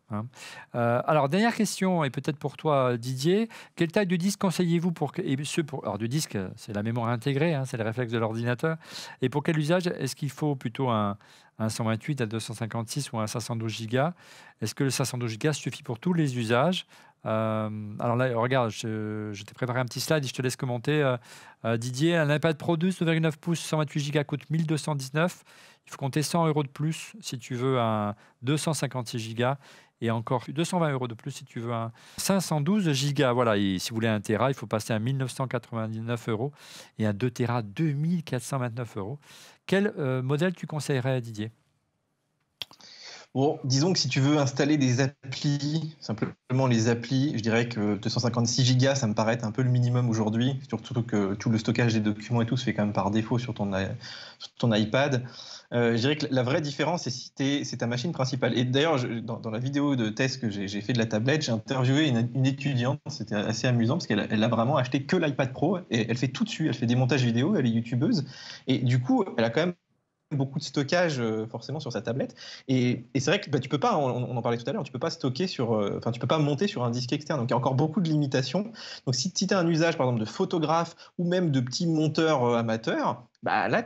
Alors, dernière question, et peut-être pour toi, Didier. Quelle taille de disque conseillez-vous alors, du disque, c'est la mémoire intégrée, c'est le réflexe de l'ordinateur. Et pour quel usage? Est-ce qu'il faut plutôt un 128 à 256 ou un 512 Go? Est-ce que le 512 Go suffit pour tous les usages? Alors là, regarde, je t'ai préparé un petit slide et je te laisse commenter. Didier, un iPad Pro 2 2,9 pouces 128 Go coûte 1219. Il faut compter 100 € de plus si tu veux un 256 Go et encore 220 € de plus si tu veux un 512 Go. Voilà, et si vous voulez un Tera, il faut passer à 1999 € et un 2 Tera 2429 €. Quel modèle tu conseillerais, Didier? Bon, disons que si tu veux installer des applis, simplement les applis, je dirais que 256 Go, ça me paraît être un peu le minimum aujourd'hui, surtout que tout le stockage des documents et tout se fait quand même par défaut sur ton iPad. Je dirais que la vraie différence, c'est ta machine principale. Et d'ailleurs, dans la vidéo de test que j'ai fait de la tablette, j'ai interviewé une étudiante, c'était assez amusant parce qu'elle a vraiment acheté que l'iPad Pro et elle fait tout dessus, elle fait des montages vidéo, elle est youtubeuse et du coup, elle a quand même beaucoup de stockage forcément sur sa tablette et c'est vrai que tu peux pas, on en parlait tout à l'heure, tu peux pas stocker tu peux pas monter sur un disque externe, donc il y a encore beaucoup de limitations. Donc si tu as un usage par exemple de photographe ou même de petit monteur amateur, bah là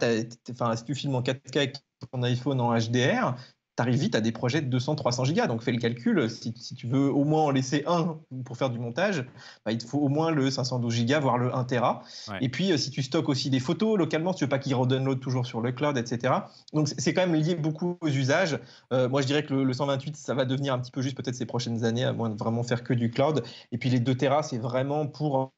si tu filmes en 4K avec ton iPhone en HDR, t'arrives vite à des projets de 200-300 gigas. Donc fais le calcul, si tu veux au moins en laisser un pour faire du montage, bah, il te faut au moins le 512 gigas, voire le 1 Tera. Ouais. Et puis si tu stockes aussi des photos localement, si tu veux pas qu'ils redownloadent toujours sur le cloud, etc. Donc c'est quand même lié beaucoup aux usages. Moi je dirais que le 128, ça va devenir un petit peu juste peut-être ces prochaines années, à moins de vraiment faire que du cloud. Et puis les 2 Tera, c'est vraiment pour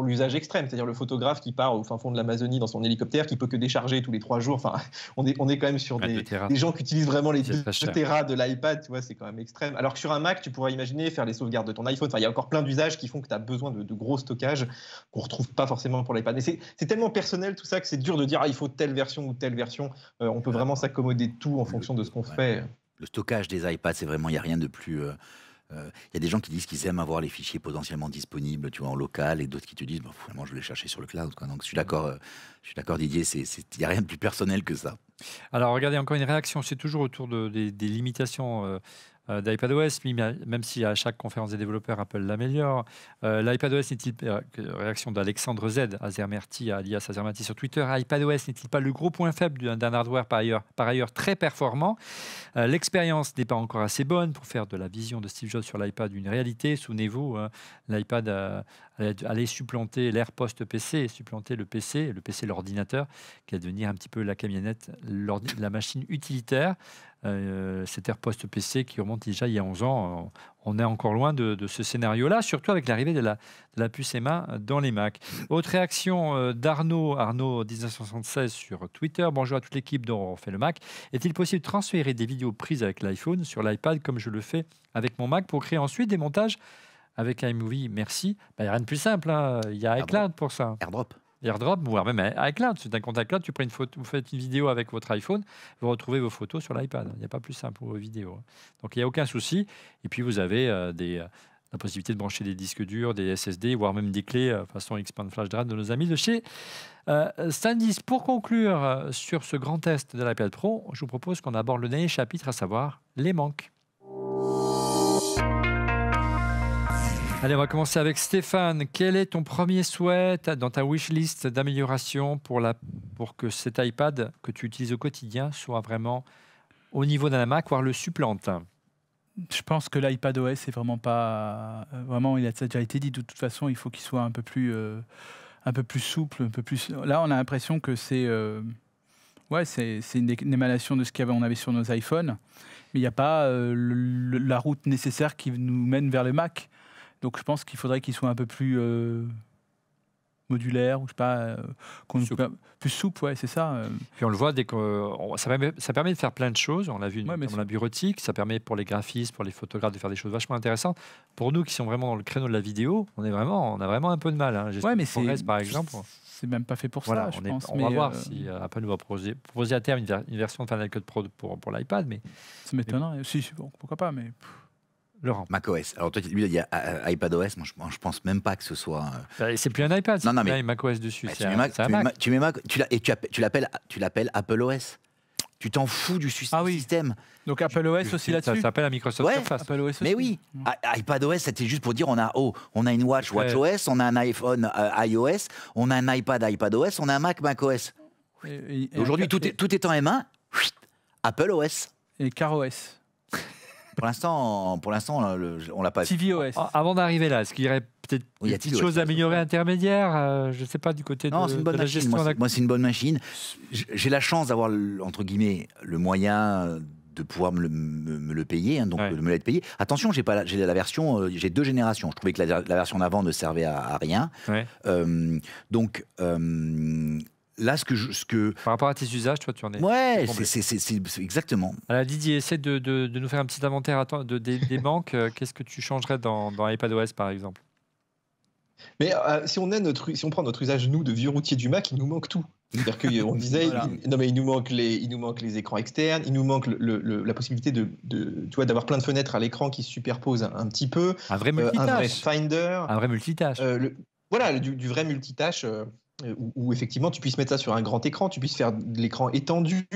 l'usage extrême, c'est-à-dire le photographe qui part au fin fond de l'Amazonie dans son hélicoptère, qui peut que décharger tous les 3 jours. Enfin, on est quand même sur des gens qui utilisent vraiment les 2 Tera de l'iPad, tu vois, c'est quand même extrême. Alors que sur un Mac, tu pourrais imaginer faire les sauvegardes de ton iPhone. Enfin, il y a encore plein d'usages qui font que tu as besoin de gros stockage qu'on ne retrouve pas forcément pour l'iPad. Mais c'est tellement personnel tout ça que c'est dur de dire il faut telle version ou telle version. On peut vraiment s'accommoder de tout en fonction de ce qu'on fait. Le stockage des iPads, c'est vraiment, il n'y a rien de plus... y a des gens qui disent qu'ils aiment avoir les fichiers potentiellement disponibles, tu vois, en local, et d'autres qui te disent, bah, finalement, je vais les chercher sur le cloud, quoi. Donc, je suis d'accord, Didier, il n'y a rien de plus personnel que ça. Alors, regardez, encore une réaction, c'est toujours autour des limitations d'iPadOS, même si à chaque conférence des développeurs, Apple l'améliore. L'iPadOS n'est-il réaction d'Alexandre Z, Azermerti, alias Azermerti sur Twitter, iPadOS n'est-il pas le gros point faible d'un hardware par ailleurs très performant? L'expérience n'est pas encore assez bonne pour faire de la vision de Steve Jobs sur l'iPad une réalité. Souvenez-vous, l'iPad allait supplanter l'ère post-PC, supplanter le PC l'ordinateur, qui va devenir un petit peu la camionnette, la machine utilitaire. Cette ère post-PC qui remonte déjà il y a 11 ans. On est encore loin de ce scénario-là, surtout avec l'arrivée de la puce M1 dans les Mac. Autre réaction d'Arnaud 1976 sur Twitter. Bonjour à toute l'équipe dont on fait le Mac. Est-il possible de transférer des vidéos prises avec l'iPhone sur l'iPad comme je le fais avec mon Mac pour créer ensuite des montages avec iMovie? Merci. Il n'y a rien de plus simple. Il y a iCloud pour ça. AirDrop, voire même iCloud. C'est un compte iCloud, tu prends une photo, vous faites une vidéo avec votre iPhone, vous retrouvez vos photos sur l'iPad. Il n'y a pas plus simple pour vos vidéos. Donc il n'y a aucun souci. Et puis vous avez la possibilité de brancher des disques durs, des SSD, voire même des clés façon Expand Flash Drive de nos amis de chez SanDisk. Pour conclure sur ce grand test de l'iPad Pro, je vous propose qu'on aborde le dernier chapitre, à savoir les manques. Allez, on va commencer avec Stéphane. Quel est ton premier souhait dans ta wishlist d'amélioration pour que cet iPad que tu utilises au quotidien soit vraiment au niveau d'un Mac, voire le supplante? Je pense que l'iPadOS est vraiment pas... Vraiment, ça a déjà été dit, de toute façon, il faut qu'il soit un peu plus souple, un peu plus... Là, on a l'impression que c'est une émanation de ce qu'on avait sur nos iPhones, mais il n'y a pas la route nécessaire qui nous mène vers le Mac. Donc je pense qu'il faudrait qu'il soit un peu plus modulaire, ou je sais pas, plus souple, ouais, c'est ça. Puis on le voit, ça permet de faire plein de choses. On l'a vu dans la bureautique, ça permet pour les graphistes, pour les photographes de faire des choses vachement intéressantes. Pour nous qui sont vraiment dans le créneau de la vidéo, on a vraiment un peu de mal. Hein. Mais Progress, par exemple. C'est même pas fait pour ça, je pense. On va voir si Apple nous va proposer à terme une version de Final Cut Pro pour l'iPad. Mais ça m'étonnerait. Si, bon, pourquoi pas, mais... Laurent. macOS. Alors toi, il y a iPadOS. Moi, je pense même pas que ce soit. C'est plus un iPad. Non, mais macOS dessus. C'est un Mac. Tu l'appelles AppleOS. Tu t'en fous du système. Donc AppleOS aussi là-dessus. Ça s'appelle la Microsoft Surface. AppleOS aussi. Mais oui. iPadOS, c'était juste pour dire on a une WatchOS, on a un iPhone iOS, on a un iPadOS, on a un Mac macOS. Aujourd'hui, tout est en M1. AppleOS. Et CarOS. Pour l'instant, on l'a pas. tvOS. Avant d'arriver là, est-ce qu'il y aurait peut-être des petites choses à améliorer intermédiaires je ne sais pas, du côté de la gestion. Moi, c'est une bonne machine. J'ai la chance d'avoir, entre guillemets, le moyen de pouvoir me le payer, donc de me l'être payé. Attention, j'ai la version, j'ai 2 générations. Je trouvais que la version d'avant ne servait à rien. Ouais. Donc... Là, par rapport à tes usages, toi, tu en es. Ouais, c'est exactement. Alors, Didier, essaie de nous faire un petit inventaire des manques. Qu'est-ce que tu changerais dans iPadOS, par exemple? Mais si on prend notre usage, nous, de vieux routiers du Mac, il nous manque tout. C'est-à-dire qu'on disait, il nous manque les écrans externes, il nous manque la possibilité d'avoir plein de fenêtres à l'écran qui se superposent un petit peu. Un vrai multitâche. Un vrai Finder. Un vrai multitâche. Du vrai multitâche. Où effectivement tu puisses mettre ça sur un grand écran, tu puisses faire de l'écran étendu,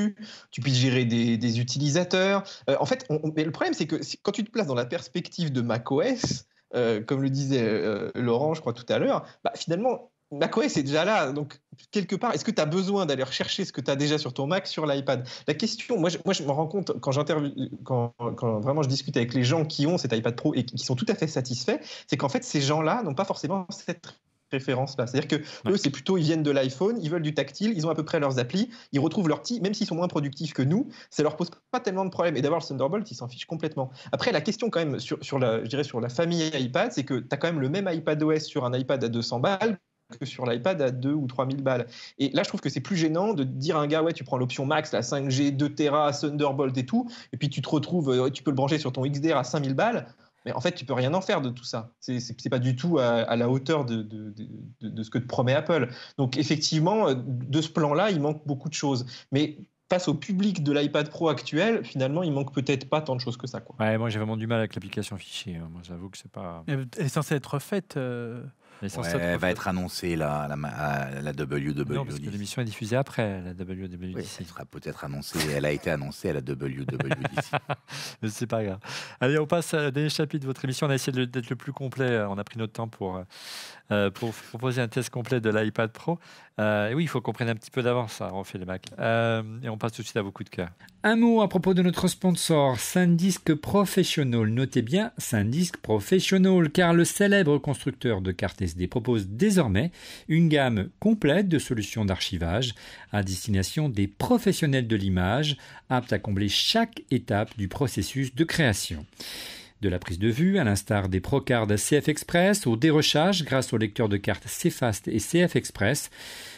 tu puisses gérer des utilisateurs. En fait, mais le problème, c'est que quand tu te places dans la perspective de macOS, comme le disait Laurent, je crois, tout à l'heure, finalement, macOS est déjà là. Donc, quelque part, est-ce que tu as besoin d'aller rechercher ce que tu as déjà sur ton Mac, sur l'iPad? La question, moi, je me rends compte, quand vraiment je discute avec les gens qui ont cet iPad Pro et qui sont tout à fait satisfaits, c'est qu'en fait, ces gens-là n'ont pas forcément cette référence-là. C'est-à-dire que eux, c'est plutôt, ils viennent de l'iPhone, ils veulent du tactile, ils ont à peu près leurs applis, ils retrouvent leur petit, même s'ils sont moins productifs que nous, ça leur pose pas tellement de problèmes. Et d'avoir le Thunderbolt, ils s'en fichent complètement. Après, la question quand même sur la famille iPad, c'est que tu as quand même le même iPadOS sur un iPad à 200 balles que sur l'iPad à 2 ou 3 000 balles. Et là, je trouve que c'est plus gênant de dire à un gars, tu prends l'option max, la 5G, 2 Tera, Thunderbolt et tout, et puis tu te retrouves, tu peux le brancher sur ton XDR à 5 000 balles. Mais en fait, tu peux rien en faire de tout ça. C'est pas du tout à la hauteur de ce que te promet Apple. Donc effectivement, de ce plan-là, il manque beaucoup de choses. Mais face au public de l'iPad Pro actuel, finalement, il manque peut-être pas tant de choses que ça, quoi. Ouais, moi, j'ai vraiment du mal avec l'application fichier. Moi, j'avoue que c'est pas... Elle est censée être refaite... elle va être annoncée à la WWDC. Non, parce que l'émission est diffusée après la WWDC. Oui, elle sera peut-être annoncée. Elle a été annoncée à la WWDC. Mais c'est pas grave. Allez, on passe à dernier chapitre de votre émission. On a essayé d'être le plus complet. On a pris notre temps pour proposer un test complet de l'iPad Pro. Et oui, il faut qu'on prenne un petit peu d'avance. On fait les Mac. Et on passe tout de suite à vos coups de cœur. Un mot à propos de notre sponsor, SanDisk Professional. Notez bien SanDisk Professional, car le célèbre constructeur de cartes SD propose désormais une gamme complète de solutions d'archivage à destination des professionnels de l'image, aptes à combler chaque étape du processus de création. De la prise de vue, à l'instar des Procards CF Express, au dérochage grâce au lecteur de cartes CFast et CF Express,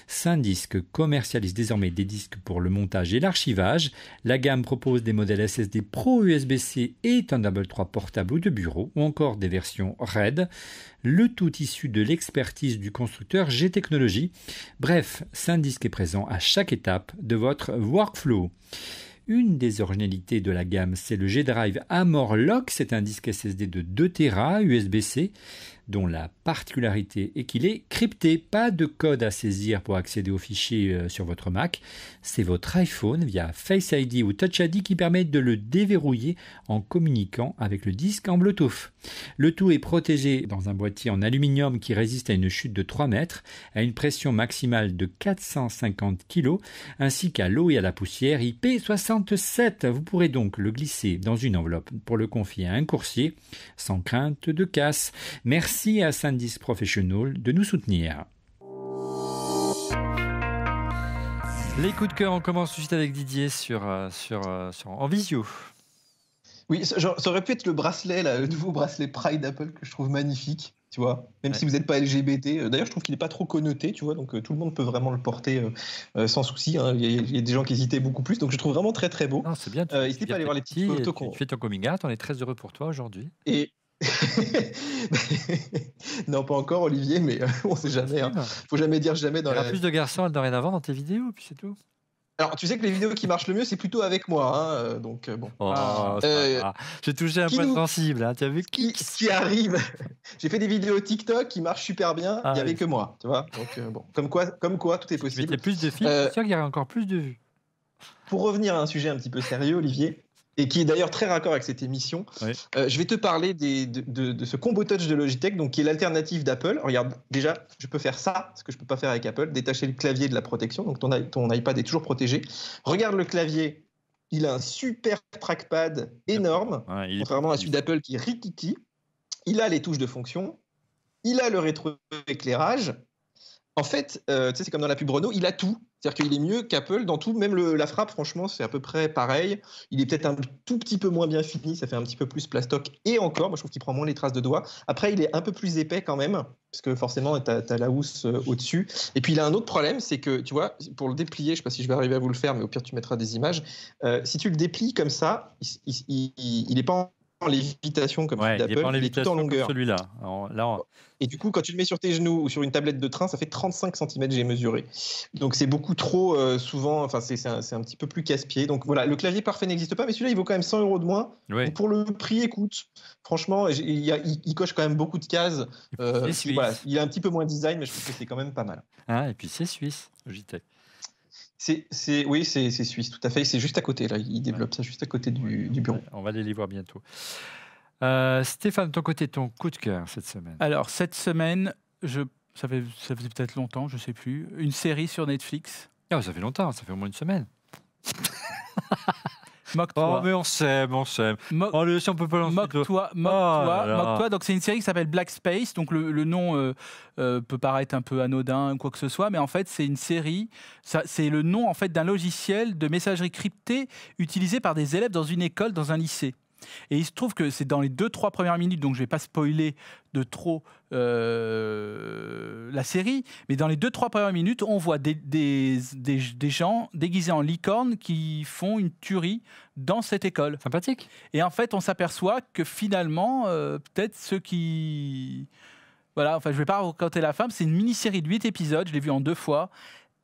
SanDisk commercialise désormais des disques pour le montage et l'archivage. La gamme propose des modèles SSD Pro USB-C et Thunderbolt 3 portable ou de bureau, ou encore des versions RAID, le tout issu de l'expertise du constructeur G-Technology. Bref, SanDisk est présent à chaque étape de votre workflow. Une des originalités de la gamme, c'est le G-Drive AmorLock. C'est un disque SSD de 2 Tera USB-C dont la particularité est qu'il est crypté. Pas de code à saisir pour accéder aux fichiers sur votre Mac. C'est votre iPhone via Face ID ou Touch ID qui permet de le déverrouiller en communiquant avec le disque en Bluetooth. Le tout est protégé dans un boîtier en aluminium qui résiste à une chute de 3 mètres, à une pression maximale de 450 kg, ainsi qu'à l'eau et à la poussière IP67. Vous pourrez donc le glisser dans une enveloppe pour le confier à un coursier sans crainte de casse. Merci à SanDisk Professional de nous soutenir. Les coups de cœur, on commence tout de suite avec Didier en visio. Oui, ça aurait pu être le bracelet, là, le nouveau bracelet Pride d'Apple que je trouve magnifique, tu vois. Même si vous n'êtes pas LGBT. D'ailleurs, je trouve qu'il n'est pas trop connoté, tu vois. Donc tout le monde peut vraiment le porter sans souci. Hein. Il y a des gens qui hésitaient beaucoup plus. Donc je trouve vraiment très très beau. Non, c'est bien. N'hésitez pas à aller voir les petites photos. Tu fais ton coming out. On est très heureux pour toi aujourd'hui. Et non, pas encore, Olivier, mais on ne sait jamais. Hein. Faut jamais dire jamais. Il y aura plus de garçons dorénavant dans tes vidéos, puis c'est tout. Alors, tu sais que les vidéos qui marchent le mieux, c'est plutôt avec moi. Hein, donc, bon. J'ai touché un point sensible. Hein, tu as vu qui arrive. J'ai fait des vidéos TikTok qui marchent super bien. Il n'y avait que moi. Tu vois. Donc, bon. Comme quoi, tout est possible. Il y a plus de films, c'est sûr qu'il y aurait encore plus de vues. Pour revenir à un sujet un petit peu sérieux, Olivier, et qui est d'ailleurs très raccord avec cette émission, je vais te parler de ce Combo Touch de Logitech, donc qui est l'alternative d'Apple. Regarde, déjà, je peux faire ça, ce que je ne peux pas faire avec Apple, détacher le clavier de la protection, donc ton iPad est toujours protégé. Regarde le clavier, il a un super trackpad énorme, contrairement à celui d'Apple qui est rikiki. Il a les touches de fonction, il a le rétroéclairage. En fait, tu sais, c'est comme dans la pub Renault, il a tout. C'est-à-dire qu'il est mieux qu'Apple dans tout. Même la frappe, franchement, c'est à peu près pareil. Il est peut-être un tout petit peu moins bien fini. Ça fait un petit peu plus plastoc. Et encore, moi, je trouve qu'il prend moins les traces de doigts. Après, il est un peu plus épais quand même, parce que forcément, tu as la housse au-dessus. Et puis, il a un autre problème, c'est que, tu vois, pour le déplier, je ne sais pas si je vais arriver à vous le faire, mais au pire, tu mettras des images. Si tu le déplies comme ça, il n'est pas en lévitation comme celui d'Apple, il est tout en longueur. Celui-là. Et du coup, quand tu le mets sur tes genoux ou sur une tablette de train, ça fait 35 cm, j'ai mesuré. Donc c'est beaucoup trop souvent, enfin c'est un petit peu plus casse-pied. Donc voilà, le clavier parfait n'existe pas, mais celui-là, il vaut quand même 100 € de moins. Oui. Donc, pour le prix, écoute, franchement, il coche quand même beaucoup de cases. Voilà, il a un petit peu moins de design, mais je trouve que c'est quand même pas mal. Et puis c'est suisse, Logitech. Oui, c'est suisse, tout à fait. C'est juste à côté, là. Ils développent ça juste à côté du bureau. On va aller les voir bientôt. Stéphane, de ton côté, ton coup de cœur cette semaine. Alors, cette semaine, ça faisait peut-être longtemps, je ne sais plus, une série sur Netflix. Ça fait longtemps, ça fait au moins une semaine. Moque-toi. Oh, mais on s'aime. Allez, si on peut pas lancer. Moque-toi. Donc, c'est une série qui s'appelle Black Space. Donc, le nom peut paraître un peu anodin ou quoi que ce soit, mais en fait, c'est une série. C'est le nom en fait d'un logiciel de messagerie cryptée utilisé par des élèves dans une école, dans un lycée. Et il se trouve que c'est dans les 2-3 premières minutes, donc je ne vais pas spoiler de trop la série, mais dans les 2-3 premières minutes, on voit des gens déguisés en licorne qui font une tuerie dans cette école. Sympathique. Et en fait, on s'aperçoit que finalement, peut-être ceux qui... Voilà, enfin, je ne vais pas raconter la fin, c'est une mini-série de 8 épisodes, je l'ai vue en 2 fois.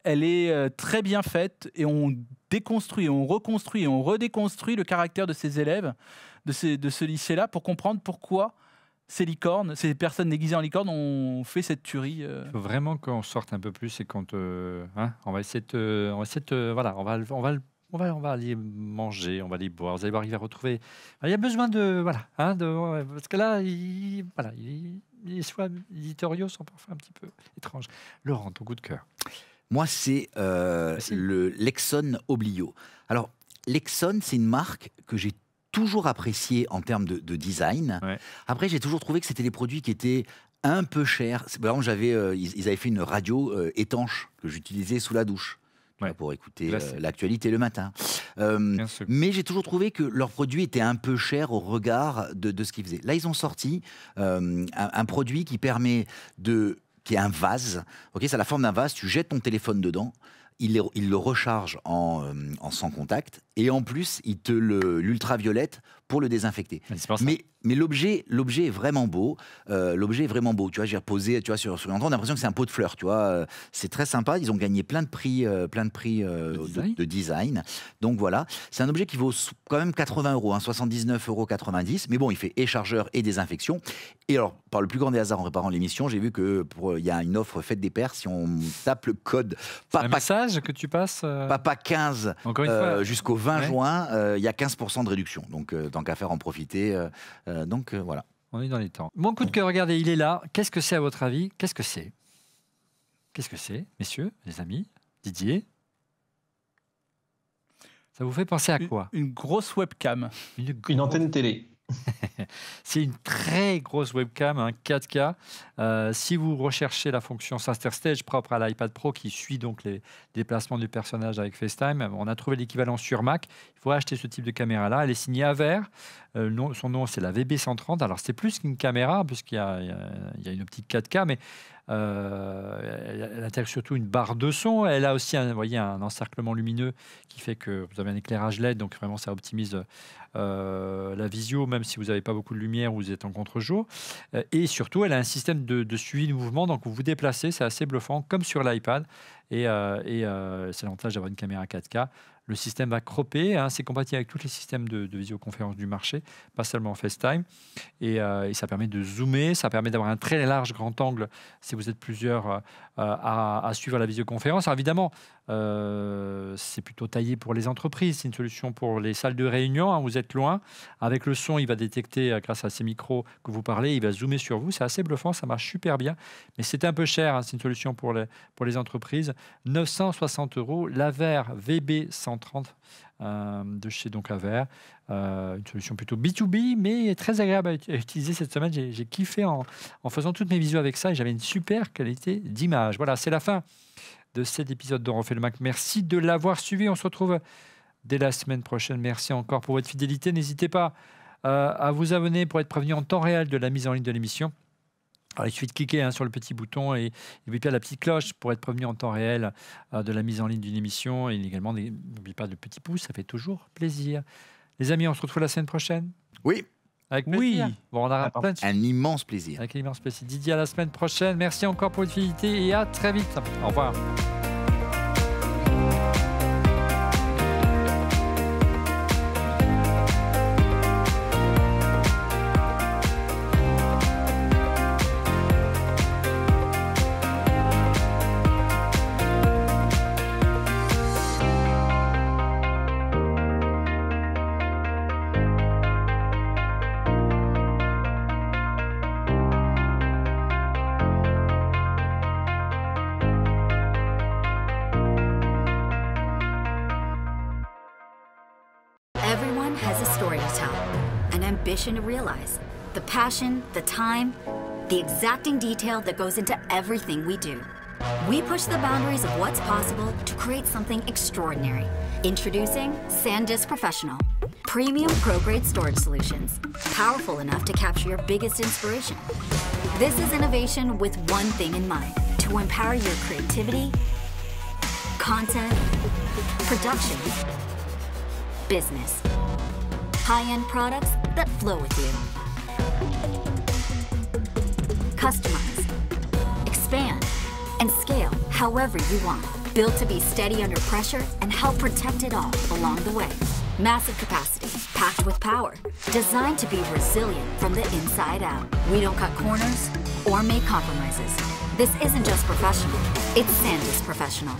Elle est très bien faite et on déconstruit, on reconstruit et on redéconstruit le caractère de ces élèves de ce lycée-là pour comprendre pourquoi ces licornes, ces personnes déguisées en licornes ont fait cette tuerie. Il faut vraiment qu'on sorte un peu plus et qu'on on va essayer de, voilà, on va aller manger, on va aller boire. Vous allez voir, il va retrouver. Il y a besoin de parce que là, les choix éditoriaux sont parfois un petit peu étranges. Laurent, ton coup de cœur. Moi, c'est le Lexon Oblio. Alors, Lexon, c'est une marque que j'ai toujours appréciée en termes de design. Ouais. Après, j'ai toujours trouvé que c'était des produits qui étaient un peu chers. Par exemple, ils avaient fait une radio étanche que j'utilisais sous la douche pour écouter l'actualité le matin. Mais j'ai toujours trouvé que leurs produits étaient un peu chers au regard de ce qu'ils faisaient. Là, ils ont sorti un produit qui permet qui est un vase. C'est la forme d'un vase. Tu jettes ton téléphone dedans. Il le recharge en sans contact et en plus, il te l'ultraviolette pour le désinfecter. Mais l'objet est vraiment beau. L'objet est vraiment beau. Tu vois, j'ai reposé, tu vois, sur l'entrée, on a l'impression que c'est un pot de fleurs. Tu vois, c'est très sympa. Ils ont gagné plein de prix de design. Donc voilà, c'est un objet qui vaut quand même 80 €, 79,90 €. Mais bon, il fait et chargeur et désinfection. Et alors, par le plus grand des hasards en préparant l'émission, j'ai vu que il y a une offre Fête des Pères. Si on tape le code un message que tu passes Papa 15 jusqu'au 20 juin, il y a 15% de réduction. Donc tant qu'à faire, en profiter. Donc voilà. On est dans les temps. Mon coup de cœur, regardez, il est là. Qu'est-ce que c'est à votre avis? Qu'est-ce que c'est? Qu'est-ce que c'est, messieurs, les amis? Didier? Ça vous fait penser à quoi? Une grosse webcam. Une antenne télé. C'est une très grosse webcam, un 4K. Si vous recherchez la fonction Center Stage propre à l'iPad Pro qui suit donc les déplacements du personnage avec FaceTime, on a trouvé l'équivalent sur Mac. Il faut acheter ce type de caméra-là. Elle est signée Aver. Son nom, c'est la VB130. Alors, c'est plus qu'une caméra, puisqu'il y a une optique 4K, mais elle intègre surtout une barre de son. Elle a aussi un encerclement lumineux qui fait que vous avez un éclairage LED, donc vraiment ça optimise la visio, même si vous n'avez pas beaucoup de lumière ou vous êtes en contre-jour. Et surtout, elle a un système de suivi de mouvement, donc vous vous déplacez, c'est assez bluffant, comme sur l'iPad. Et c'est l'avantage d'avoir une caméra 4K. Le système va cropper, c'est compatible avec tous les systèmes de visioconférence du marché, pas seulement FaceTime. Et ça permet de zoomer, ça permet d'avoir un très large grand angle si vous êtes plusieurs à suivre la visioconférence. Alors évidemment, c'est plutôt taillé pour les entreprises, c'est une solution pour les salles de réunion, vous êtes loin. Avec le son, il va détecter, grâce à ces micros que vous parlez, il va zoomer sur vous. C'est assez bluffant, ça marche super bien. Mais c'est un peu cher, c'est une solution pour les entreprises. 960 €, l'Aver VB130 de chez donc Aver. Une solution plutôt B2B, mais très agréable à utiliser cette semaine. J'ai kiffé en faisant toutes mes visios avec ça et j'avais une super qualité d'image. Voilà, c'est la fin de cet épisode de Refait le Mac. Merci de l'avoir suivi. On se retrouve dès la semaine prochaine. Merci encore pour votre fidélité. N'hésitez pas à vous abonner pour être prévenu en temps réel de la mise en ligne de l'émission. Alors, il suffit de cliquer sur le petit bouton et n'oubliez pas la petite cloche pour être prévenu en temps réel de la mise en ligne d'une émission. Et également, n'oubliez pas le petit pouce, ça fait toujours plaisir. Les amis, on se retrouve la semaine prochaine. Oui. Avec plaisir. Oui. Bon, on aura plein de... Un immense plaisir. Avec un immense plaisir. Didier, à la semaine prochaine. Merci encore pour votre fidélité et à très vite. Au revoir. Everyone has a story to tell, an ambition to realize, the passion, the time, the exacting detail that goes into everything we do. We push the boundaries of what's possible to create something extraordinary. Introducing SanDisk Professional. Premium pro-grade storage solutions, powerful enough to capture your biggest inspiration. This is innovation with one thing in mind, to empower your creativity, content, production, business. High-end products that flow with you. Customize, expand, and scale however you want. Built to be steady under pressure and help protect it all along the way. Massive capacity, packed with power. Designed to be resilient from the inside out. We don't cut corners or make compromises. This isn't just professional, it's SanDisk Professional.